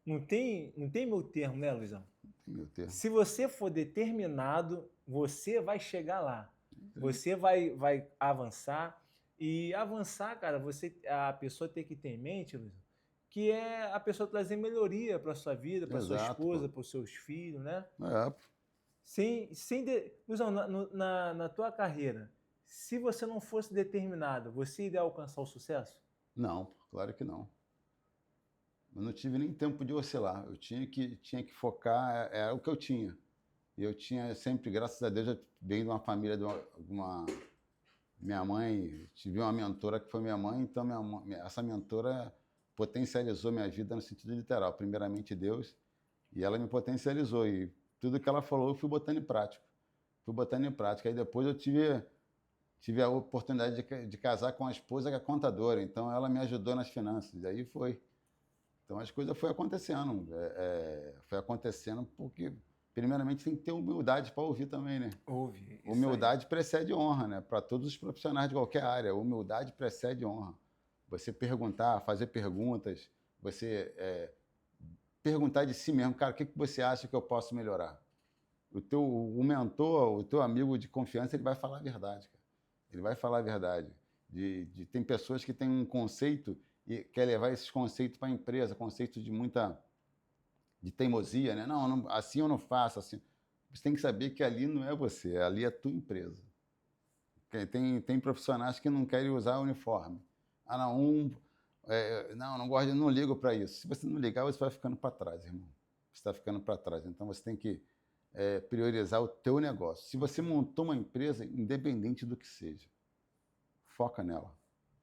Não tem meu termo, né, Luizão?
Meu termo.
Se você for determinado, você vai chegar lá. Você vai avançar. E avançar, cara, a pessoa tem que ter em mente, Luizão, que é a pessoa trazer melhoria para sua vida, para sua esposa, para os seus filhos, né? Luizão, na tua carreira, se você não fosse determinado, você iria alcançar o sucesso?
Não, claro que não. Eu não tive nem tempo de oscilar. Eu tinha que focar, era o que eu tinha. E eu tinha sempre, graças a Deus, eu venho de uma família minha mãe, tive uma mentora que foi minha mãe, então essa mentora potencializou minha vida no sentido literal. Primeiramente Deus, e ela me potencializou. E tudo que ela falou eu fui botando em prática. Aí depois eu tive a oportunidade de casar com uma esposa que é contadora, então ela me ajudou nas finanças, e aí foi. Então as coisas foram acontecendo. Foi acontecendo porque primeiramente tem que ter humildade para ouvir também, né?
Ouve. Isso aí.
Humildade precede honra, né? Para todos os profissionais de qualquer área, humildade precede honra. Você perguntar, fazer perguntas, você perguntar de si mesmo, cara, o que você acha que eu posso melhorar? O mentor, o teu amigo de confiança, ele vai falar a verdade, cara. Ele vai falar a verdade. Tem pessoas que têm um conceito e quer levar esses conceitos para a empresa, conceito de teimosia, né? Não, assim eu não faço, assim. Você tem que saber que ali não é você, ali é a tua empresa. Tem profissionais que não querem usar uniforme. Ah, não gosto, não ligo para isso. Se você não ligar, você vai ficando para trás, irmão. Você está ficando para trás. Então você tem que priorizar o teu negócio. Se você montou uma empresa, independente do que seja, foca nela.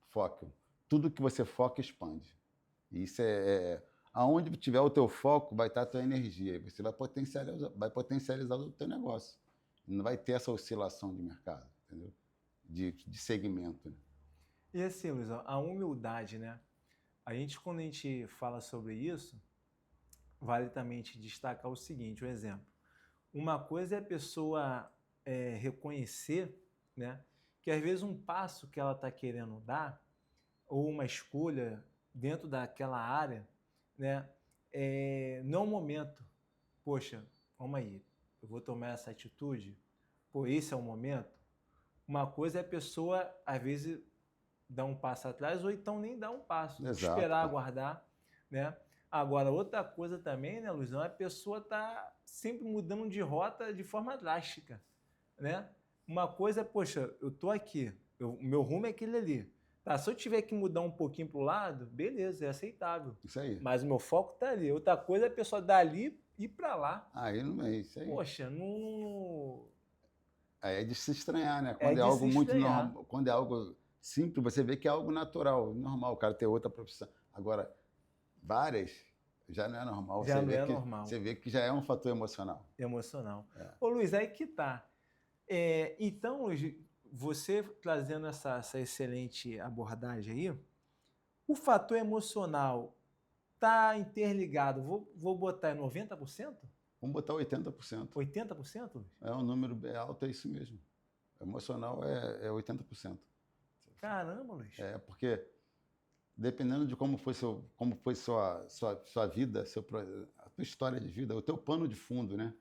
Foca. Tudo que você foca, expande. E isso aonde tiver o teu foco, vai estar a tua energia. Você vai potencializar o teu negócio. Não vai ter essa oscilação de mercado, entendeu? De segmento. Né?
E assim, Luiz, a humildade, né? Quando a gente fala sobre isso, vale também te destacar o seguinte, um exemplo. Uma coisa é a pessoa reconhecer, né, que às vezes um passo que ela está querendo dar, ou uma escolha dentro daquela área, né, não é o momento. Poxa, calma aí, eu vou tomar essa atitude? Pô, esse é o momento? Uma coisa é a pessoa, às vezes, dar um passo atrás, ou então nem dar um passo,
Exato.
esperar, aguardar, né? Agora, outra coisa também, né, Luizão, é a pessoa tá sempre mudando de rota de forma drástica, né? Uma coisa é, poxa, eu tô aqui, meu rumo é aquele ali. Tá, se eu tiver que mudar um pouquinho pro lado, beleza, é aceitável.
Isso aí.
Mas o meu foco tá ali. Outra coisa é a pessoa dali ir para lá.
Aí não é isso aí.
Poxa, não...
Aí é de se estranhar, né?
É
Quando é
de
algo
se
muito
estranhar.
normal, quando é algo simples, você vê que é algo natural, normal, o cara ter outra profissão. Agora, várias já não é normal.
Já não é normal.
Você vê que já é um fator emocional.
Emocional. Ô Luiz, aí que tá. Então, Luiz, você trazendo essa excelente abordagem aí, o fator emocional tá interligado, vou botar 90%?
Vamos botar 80%.
80%, Luiz?
É um número alto, é isso mesmo. Emocional é 80%.
Caramba, Luiz.
Porque dependendo de como foi sua vida, a tua história de vida, o teu pano de fundo, né?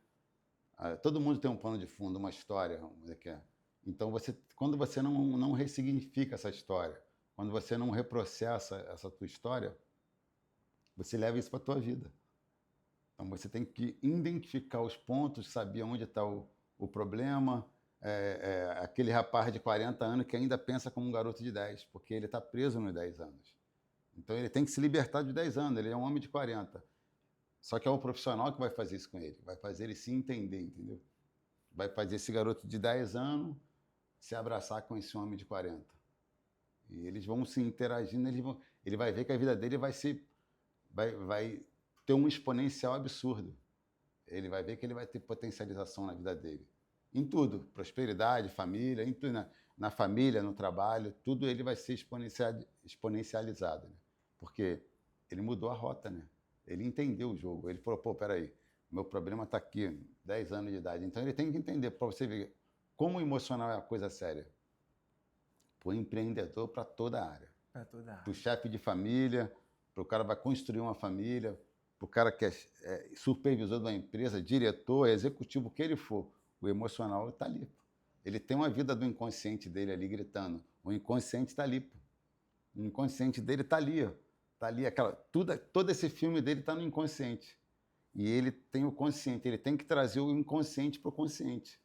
Todo mundo tem um pano de fundo, uma história, vamos dizer que é. Então, quando você não ressignifica essa história, quando você não reprocessa essa tua história, você leva isso para a tua vida. Então, você tem que identificar os pontos, saber onde está o problema. Aquele rapaz de 40 anos que ainda pensa como um garoto de 10, porque ele está preso nos 10 anos. Então, ele tem que se libertar de 10 anos, ele é um homem de 40. Só que é o profissional que vai fazer isso com ele, vai fazer ele se entender, entendeu? Vai fazer esse garoto de 10 anos se abraçar com esse homem de 40. E eles vão se interagindo, ele vai ver que a vida dele vai ter um exponencial absurdo. Ele vai ver que ele vai ter potencialização na vida dele. Em tudo, prosperidade, família, em tudo, na família, no trabalho, tudo ele vai ser exponencializado. Né? Porque ele mudou a rota, né? Ele entendeu o jogo. Ele falou, pô, peraí, meu problema está aqui, 10 anos de idade. Então ele tem que entender, para você ver como o emocional é uma coisa séria. Para o empreendedor, para toda a área.
Para toda a área.
Para o chefe de família, para o cara que vai construir uma família, para o cara que é supervisor de uma empresa, diretor, executivo, o que ele for, o emocional está ali. Ele tem uma vida do inconsciente dele ali gritando. O inconsciente está ali. O inconsciente dele está ali. Está ali, todo esse filme dele está no inconsciente. E ele tem o consciente, ele tem que trazer o inconsciente para o consciente,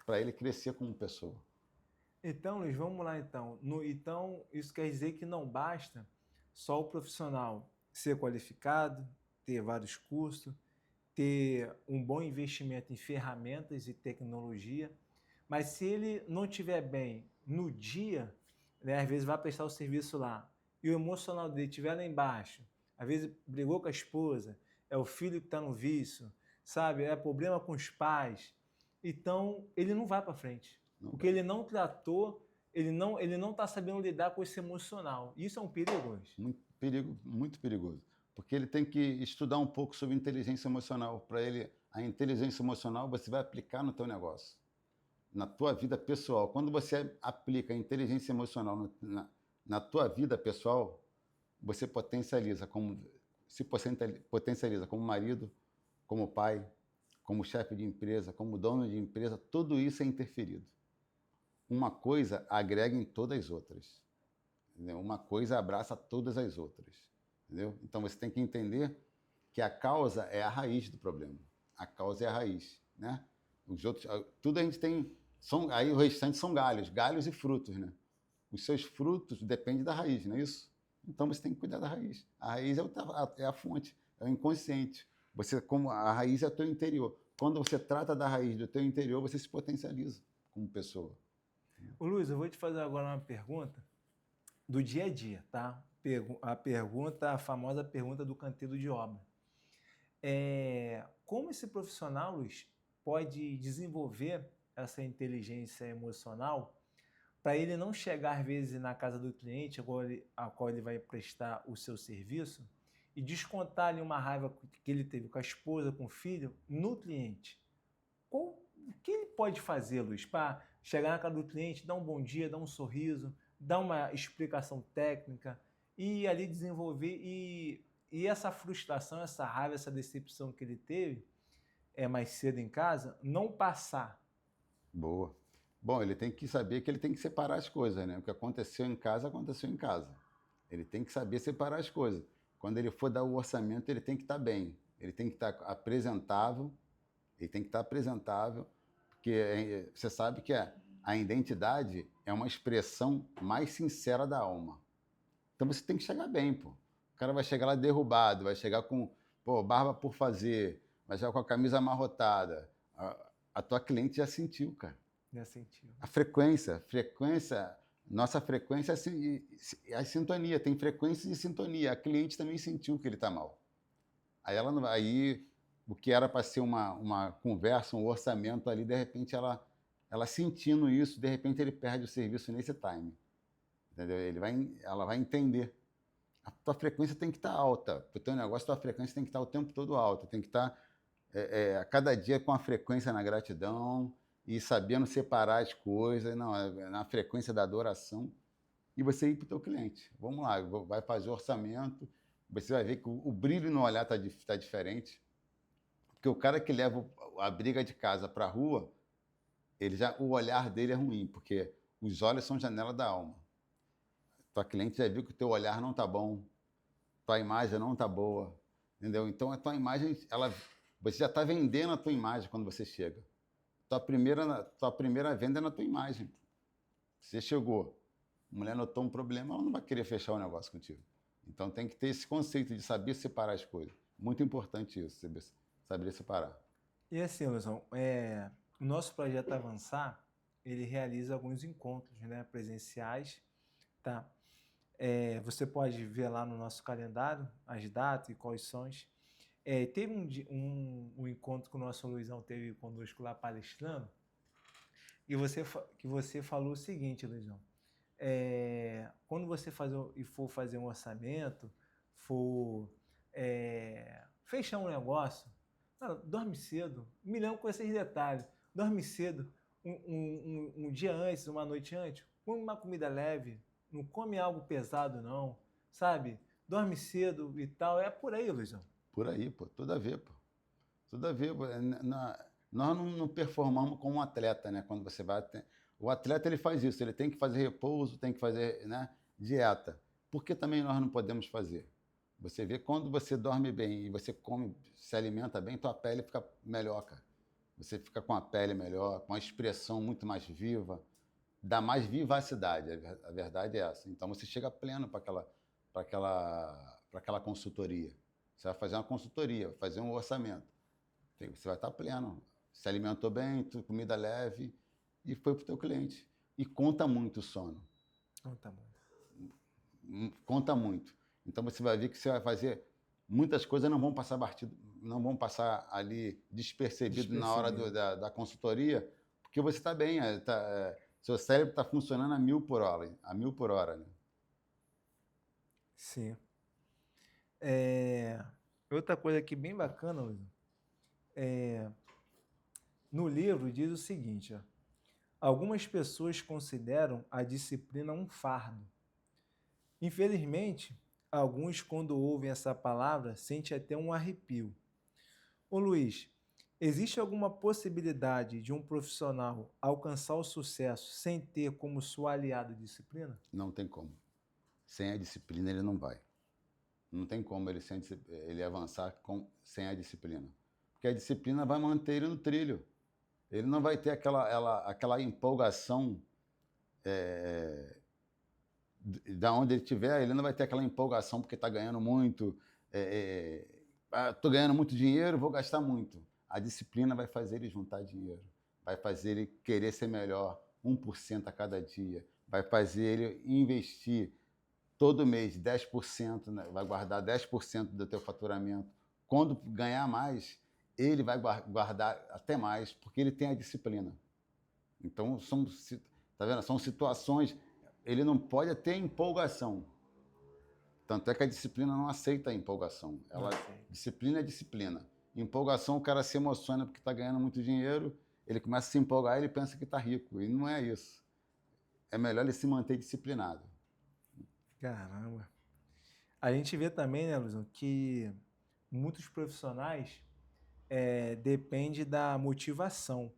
para ele crescer como pessoa.
Então, Luiz, vamos lá então. Então, isso quer dizer que não basta só o profissional ser qualificado, ter vários cursos, ter um bom investimento em ferramentas e tecnologia, mas se ele não estiver bem no dia, né, às vezes vai prestar o serviço lá, e o emocional dele estiver lá embaixo, às vezes brigou com a esposa, é o filho que está no vício, sabe? É problema com os pais. Então, ele não vai para frente. Porque ele não tratou, ele não está sabendo lidar com esse emocional. Isso é um perigo hoje.
Muito perigoso. Porque ele tem que estudar um pouco sobre inteligência emocional para ele a inteligência emocional você vai aplicar no teu negócio, na tua vida pessoal. Quando você aplica a inteligência emocional na tua vida pessoal, você potencializa como marido, como pai, como chefe de empresa, como dono de empresa, tudo isso é interferido. Uma coisa agrega em todas as outras. Entendeu? Uma coisa abraça todas as outras. Entendeu? Então você tem que entender que a causa é a raiz do problema. A causa é a raiz, né? Os outros, tudo a gente tem, aí o restante são galhos e frutos, né? Os seus frutos dependem da raiz, não é isso? Então você tem que cuidar da raiz. A raiz é a fonte, é o inconsciente. Como a raiz é o teu interior. Quando você trata da raiz do teu interior, você se potencializa como pessoa.
Ô Luiz, eu vou te fazer agora uma pergunta do dia a dia, tá? A famosa pergunta do canteiro de obra. Como esse profissional, Luiz, pode desenvolver essa inteligência emocional para ele não chegar, às vezes, na casa do cliente a qual ele vai prestar o seu serviço e descontar ali uma raiva que ele teve com a esposa, com o filho, no cliente? O que ele pode fazer, Luiz, para chegar na casa do cliente, dar um bom dia, dar um sorriso, dar uma explicação técnica e ali desenvolver e essa frustração, essa raiva, essa decepção que ele teve mais cedo em casa, não passar?
Boa. Bom, ele tem que saber que ele tem que separar as coisas, né? O que aconteceu em casa, aconteceu em casa. Ele tem que saber separar as coisas. Quando ele for dar o orçamento, ele tem que estar bem. Ele tem que estar apresentável. Ele tem que estar apresentável, porque você sabe que a identidade é uma expressão mais sincera da alma. Então você tem que chegar bem, pô. O cara vai chegar lá derrubado, vai chegar com barba por fazer, vai chegar com a camisa amarrotada. A tua cliente já sentiu, cara.
Já sentiu.
A nossa frequência é a sintonia, tem frequência de sintonia. A cliente também sentiu que ele está mal. Aí o que era para ser uma conversa, um orçamento ali, de repente ela sentindo isso, de repente ele perde o serviço nesse time. Entendeu? Ela vai entender. A tua frequência tem que estar alta. Para o teu negócio, a tua frequência tem que estar o tempo todo alta. Tem que estar a cada dia com a frequência na gratidão e sabendo separar as coisas, na frequência da adoração. E você ir para o teu cliente. Vamos lá, vai fazer o orçamento, você vai ver que o brilho no olhar tá diferente. Porque o cara que leva a briga de casa para a rua, o olhar dele é ruim, porque os olhos são janela da alma. Tua cliente já viu que o teu olhar não tá bom, tua imagem não tá boa, entendeu? Então a tua imagem, você já está vendendo a tua imagem quando você chega. Tua primeira venda é na tua imagem. Você chegou, a mulher notou um problema, ela não vai querer fechar o negócio contigo. Então tem que ter esse conceito de saber separar as coisas. Muito importante isso, saber separar.
E assim, Luizão, o nosso projeto Avançar, ele realiza alguns encontros, né, presenciais, tá? Você pode ver lá no nosso calendário as datas e quais são. Teve um encontro que o nosso Luizão teve conosco lá palestrando, e que você falou o seguinte, Luizão, quando você for fazer um orçamento, for fechar um negócio, cara, dorme cedo. Me lembro com esses detalhes. Dorme cedo, um dia antes, uma noite antes, come uma comida leve, não come algo pesado não, sabe? Dorme cedo e tal. É por aí, Luizão.
Por aí, pô. Tudo a ver, pô. Tudo a ver. Nós não performamos como um atleta, né? Quando você vai... O atleta, ele faz isso. Ele tem que fazer repouso, tem que fazer, né, dieta. Por que também nós não podemos fazer? Você vê, quando você dorme bem e você come, se alimenta bem, tua pele fica melhor, cara. Você fica com a pele melhor, com a expressão muito mais viva, dá mais vivacidade. A verdade é essa. Então você chega pleno para aquela consultoria. Você vai fazer uma consultoria, vai fazer um orçamento. Você vai estar pleno. Se alimentou bem, comida leve e foi para o teu cliente. E conta muito o sono.
Conta muito.
Conta muito. Então você vai ver que você vai fazer muitas coisas, não vão passar ali despercebido na hora da consultoria, porque você está bem, seu cérebro está funcionando a 1000 por hora, né?
Sim. Outra coisa aqui bem bacana, Luiz, no livro diz o seguinte, ó, algumas pessoas consideram a disciplina um fardo. Infelizmente, alguns, quando ouvem essa palavra, sentem até um arrepio. Ô Luiz, existe alguma possibilidade de um profissional alcançar o sucesso sem ter como sua aliada a disciplina?
Não tem como. Sem a disciplina ele não vai. Não tem como ele avançar sem a disciplina. Porque a disciplina vai manter ele no trilho. Ele não vai ter aquela empolgação da onde ele estiver, ele não vai ter aquela empolgação porque está ganhando muito, estou ganhando muito dinheiro, vou gastar muito. A disciplina vai fazer ele juntar dinheiro, vai fazer ele querer ser melhor, 1% a cada dia, vai fazer ele investir todo mês 10%, né? Vai guardar 10% do teu faturamento. Quando ganhar mais, ele vai guardar até mais, porque ele tem a disciplina. Então, tá vendo? São situações, ele não pode ter empolgação. Tanto é que a disciplina não aceita a empolgação. Disciplina é disciplina. Empolgação, o cara se emociona porque está ganhando muito dinheiro, ele começa a se empolgar e ele pensa que está rico. E não é isso. É melhor ele se manter disciplinado.
Caramba. A gente vê também, né, Luizão, que muitos profissionais dependem da motivação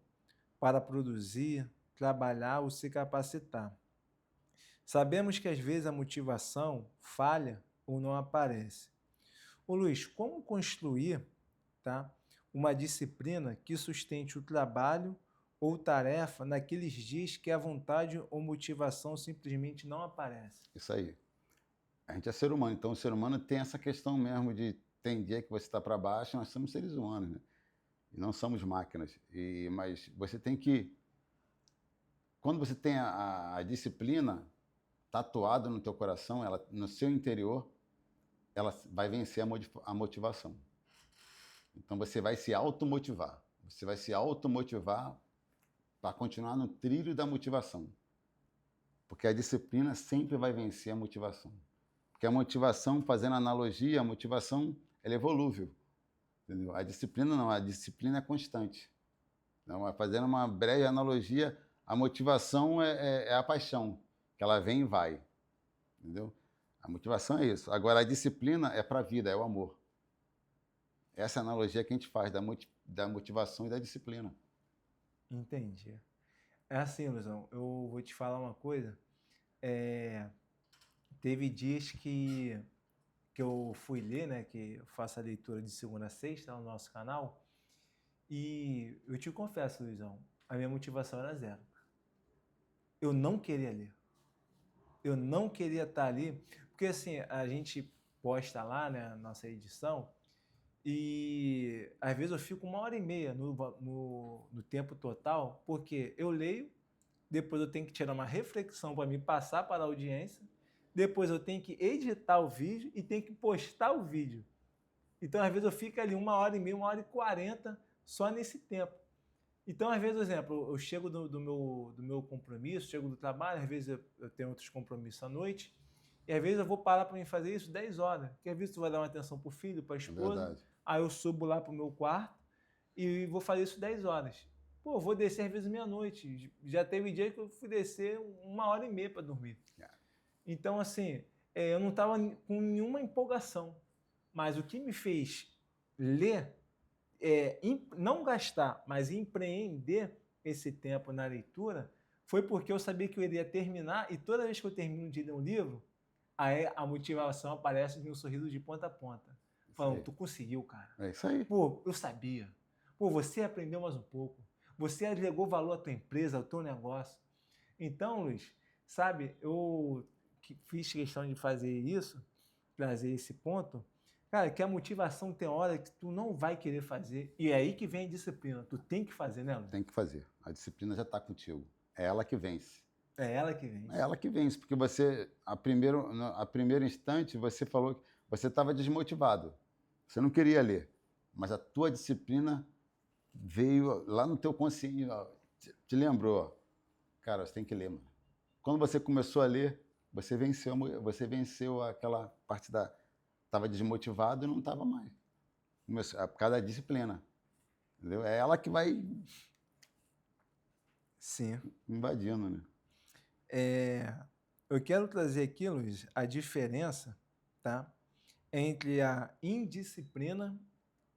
para produzir, trabalhar ou se capacitar. Sabemos que às vezes a motivação falha ou não aparece. Ô Luiz, como construir, tá, uma disciplina que sustente o trabalho ou tarefa naqueles dias que a vontade ou motivação simplesmente não aparece?
Isso aí. A gente é ser humano, então o ser humano tem essa questão mesmo de tem dia que você está para baixo, nós somos seres humanos, né? E não somos máquinas. Mas você tem que, quando você tem a disciplina tatuada no teu coração, ela, no seu interior, ela vai vencer a motivação. Então você vai se automotivar. Você vai se automotivar para continuar no trilho da motivação. Porque a disciplina sempre vai vencer a motivação. Porque a motivação, fazendo analogia, a motivação ela é volúvel. Entendeu? A disciplina não, a disciplina é constante. Então, fazendo uma breve analogia, a motivação é a paixão, que ela vem e vai. Entendeu? A motivação é isso. Agora, a disciplina é para a vida, é o amor. Essa é a analogia que a gente faz da motivação e da disciplina.
Entendi. É assim, Luizão, eu vou te falar uma coisa. Teve dias que eu fui ler, né, que eu faço a leitura de segunda a sexta no nosso canal, e eu te confesso, Luizão, a minha motivação era zero. Eu não queria ler. Eu não queria estar ali, porque assim, a gente posta lá, né, a nossa edição, e às vezes eu fico 1h30 no tempo total, porque eu leio, depois eu tenho que tirar uma reflexão para me passar para a audiência, depois eu tenho que editar o vídeo e tenho que postar o vídeo. Então, às vezes, eu fico ali 1h30, 1h40 só nesse tempo. Então, às vezes, por exemplo, eu chego do meu compromisso, chego do trabalho, às vezes eu tenho outros compromissos à noite, e às vezes eu vou parar para mim fazer isso 10 horas, porque às vezes tu vai dar uma atenção para o filho, para a esposa, aí eu subo lá para o meu quarto e vou fazer isso 10 horas. Pô, eu vou descer às vezes meia-noite. Já teve dia que eu fui descer 1h30 para dormir. Então, assim, eu não estava com nenhuma empolgação. Mas o que me fez ler, não gastar, mas empreender esse tempo na leitura, foi porque eu sabia que eu iria terminar, e toda vez que eu termino de ler um livro, aí a motivação aparece de um sorriso de ponta a ponta. Falando, tu conseguiu, cara.
É isso aí.
Pô, eu sabia. Pô, você aprendeu mais um pouco. Você agregou valor à tua empresa, ao teu negócio. Então, Luiz, sabe, eu fiz questão de fazer isso, trazer esse ponto, cara, que a motivação tem hora que tu não vai querer fazer, e é aí que vem a disciplina. Tu tem que fazer, né, Luiz?
Tem que fazer. A disciplina já está contigo. É ela que vence.
É ela que vence.
É ela que vence, porque você, a primeiro instante, você falou que você estava desmotivado. Você não queria ler, mas a tua disciplina veio lá no teu consciente, te lembrou, cara, você tem que ler, mano. Quando você começou a ler, você venceu aquela parte estava desmotivado e não estava mais. Por causa da disciplina. Entendeu? É ela que vai
Sim.
invadindo, né?
Eu quero trazer aqui, Luiz, a diferença, tá, entre a indisciplina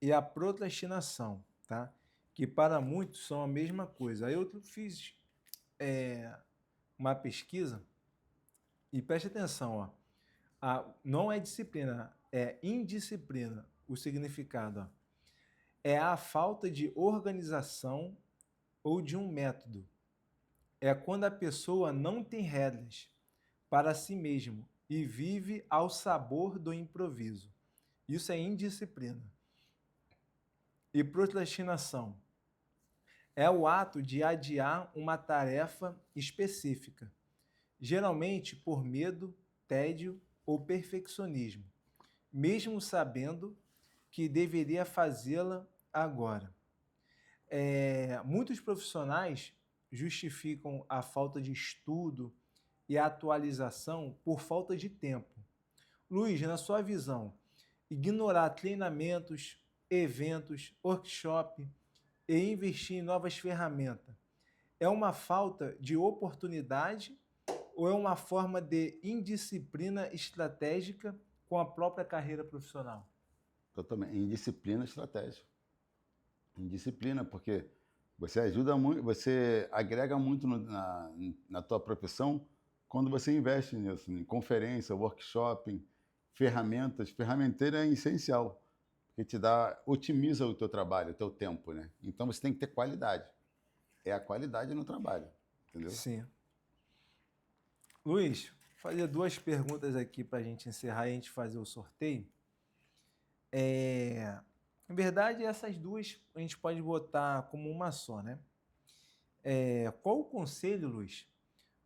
e a procrastinação, tá? Que para muitos são a mesma coisa. Aí eu fiz uma pesquisa e preste atenção, ó. Não é disciplina, é indisciplina. O significado, ó, é a falta de organização ou de um método. É quando a pessoa não tem regras para si mesmo e vive ao sabor do improviso. Isso é indisciplina. E procrastinação é o ato de adiar uma tarefa específica, geralmente por medo, tédio ou perfeccionismo, mesmo sabendo que deveria fazê-la agora. Muitos profissionais justificam a falta de estudo e atualização por falta de tempo. Luiz, na sua visão, ignorar treinamentos, eventos, workshop e investir em novas ferramentas é uma falta de oportunidade ou é uma forma de indisciplina estratégica com a própria carreira profissional?
Totalmente. Em disciplina estratégica. Em disciplina, porque você ajuda muito, você agrega muito na tua profissão quando você investe nisso, em conferência, workshop, ferramentas. Ferramenteira é essencial, porque otimiza o teu trabalho, o teu tempo, né? Então você tem que ter qualidade. É a qualidade no trabalho, entendeu?
Sim. Luiz, vou fazer duas perguntas aqui para a gente encerrar e a gente fazer o sorteio. Na verdade, essas duas a gente pode botar como uma só, né? Qual o conselho, Luiz,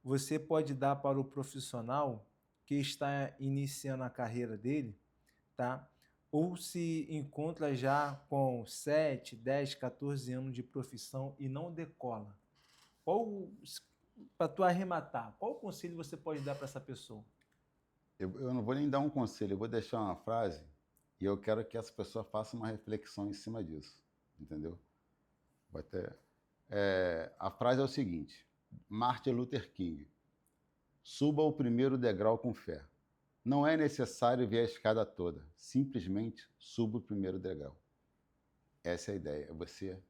você pode dar para o profissional que está iniciando a carreira dele, tá? Ou se encontra já com 7, 10, 14 anos de profissão e não decola? Para tu arrematar, qual conselho você pode dar para essa pessoa?
Eu não vou nem dar um conselho, eu vou deixar uma frase e eu quero que essa pessoa faça uma reflexão em cima disso, entendeu? A frase é o seguinte: Martin Luther King, suba o primeiro degrau com fé. Não é necessário ver a escada toda, simplesmente suba o primeiro degrau. Essa é a ideia, é você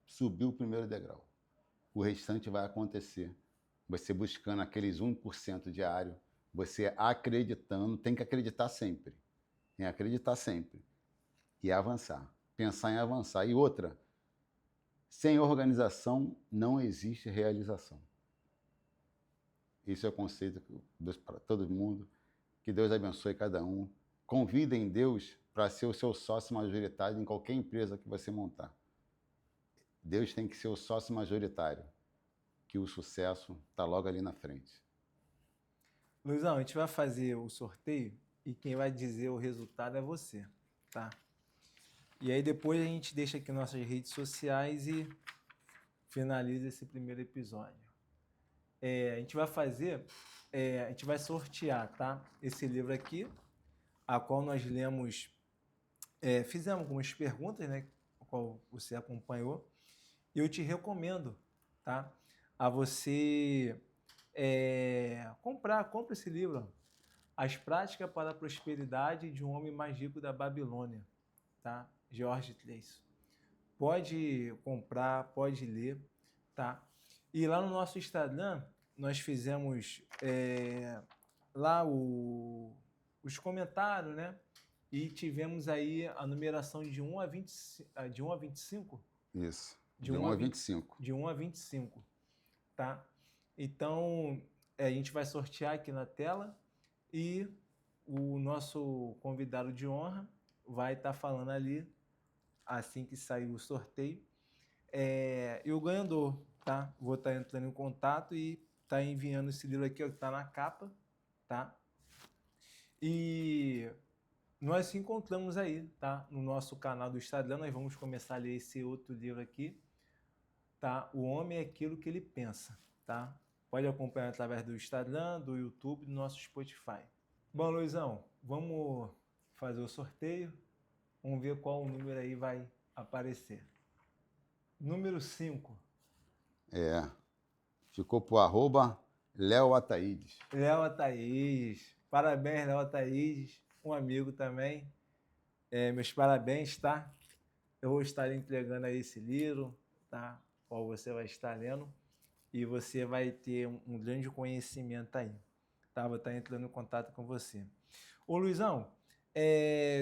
subir o primeiro degrau. O restante vai acontecer. Você buscando aqueles 1% diário, você acreditando, tem que acreditar sempre. Tem que acreditar sempre. E avançar. Pensar em avançar. E outra, sem organização não existe realização. Esse é o conceito para todo mundo. Que Deus abençoe cada um. Convidem Deus para ser o seu sócio majoritário em qualquer empresa que você montar. Deus tem que ser o sócio majoritário, que o sucesso está logo ali na frente.
Luizão, a gente vai fazer o sorteio e quem vai dizer o resultado é você, tá? E aí depois a gente deixa aqui nossas redes sociais e finaliza esse primeiro episódio. A gente vai a gente vai sortear, tá? Esse livro aqui, a qual nós lemos, fizemos algumas perguntas, né? A qual você acompanhou. E eu te recomendo, tá? A você compra esse livro, As Práticas para a Prosperidade de um Homem Mais Rico da Babilônia, tá? George Clason. Pode comprar, pode ler, tá? E lá no nosso Instagram, nós fizemos lá os comentários, né? E tivemos aí a numeração de 1 a 25.
Isso, de 1 a 25.
De 1 a 25, tá? Então, a gente vai sortear aqui na tela e o nosso convidado de honra vai estar falando ali assim que sair o sorteio. E o ganhador, tá? Vou estar entrando em contato e tá enviando esse livro aqui, ó, que tá na capa, tá? E nós se encontramos aí, tá? No nosso canal do Instagram, nós vamos começar a ler esse outro livro aqui, tá? O Homem é Aquilo que Ele Pensa, tá? Pode acompanhar através do Instagram, do YouTube e do nosso Spotify. Bom, Luizão, vamos fazer o sorteio. Vamos ver qual número aí vai aparecer. número 5.
Ficou pro @Léo Ataídes.
Léo Ataídes. Parabéns, Léo Ataídes. Um amigo também. Meus parabéns, tá? Eu vou estar entregando aí esse livro, tá? Qual você vai estar lendo. E você vai ter um grande conhecimento aí. Tá? Vou estar entrando em contato com você. Ô, Luizão,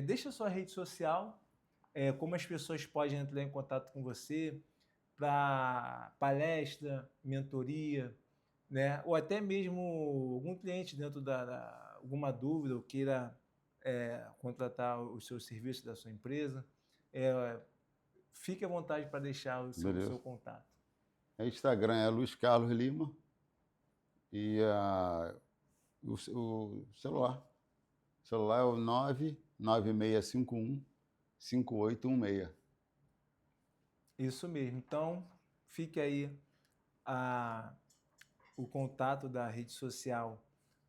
deixa a sua rede social, como as pessoas podem entrar em contato com você para palestra, mentoria, né? Ou até mesmo algum cliente dentro alguma dúvida ou queira contratar o seu serviço da sua empresa. Fique à vontade para deixar o seu contato.
Instagram é Luiz Carlos Lima e o celular. O celular é o 99651-5816.
Isso mesmo. Então, fique aí o contato da rede social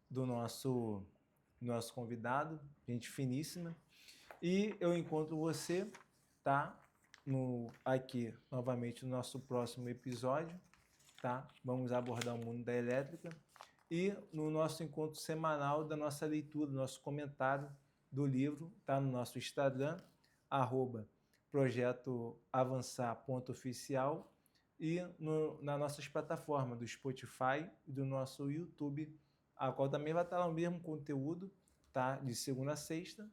do nosso convidado, gente finíssima. E eu encontro você, tá? Aqui, novamente, no nosso próximo episódio, tá? Vamos abordar o mundo da elétrica. E no nosso encontro semanal da nossa leitura, do nosso comentário do livro, tá? No nosso Instagram, @projetoavançar.oficial e nas nossas plataformas do Spotify e do nosso YouTube, a qual também vai estar lá o mesmo conteúdo, tá? De segunda a sexta,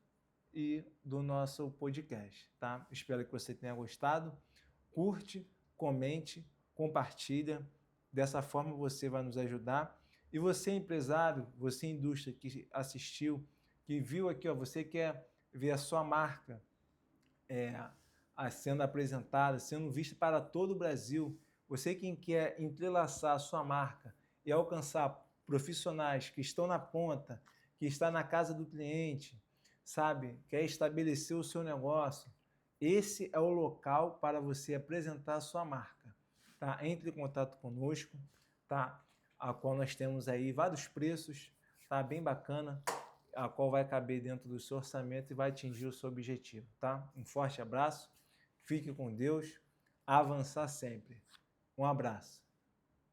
e do nosso podcast, tá? Espero que você tenha gostado. Curte, comente, compartilha. Dessa forma você vai nos ajudar. E você, empresário, você, indústria, que assistiu, que viu aqui, ó, você quer ver a sua marca sendo apresentada, sendo vista para todo o Brasil. Você quem quer entrelaçar a sua marca e alcançar profissionais que estão na ponta, que está na casa do cliente, sabe? Quer estabelecer o seu negócio. Esse é o local para você apresentar a sua marca, tá? Entre em contato conosco, tá? A qual nós temos aí vários preços, tá? Bem bacana, a qual vai caber dentro do seu orçamento e vai atingir o seu objetivo, tá? Um forte abraço, fique com Deus, avançar sempre. Um abraço.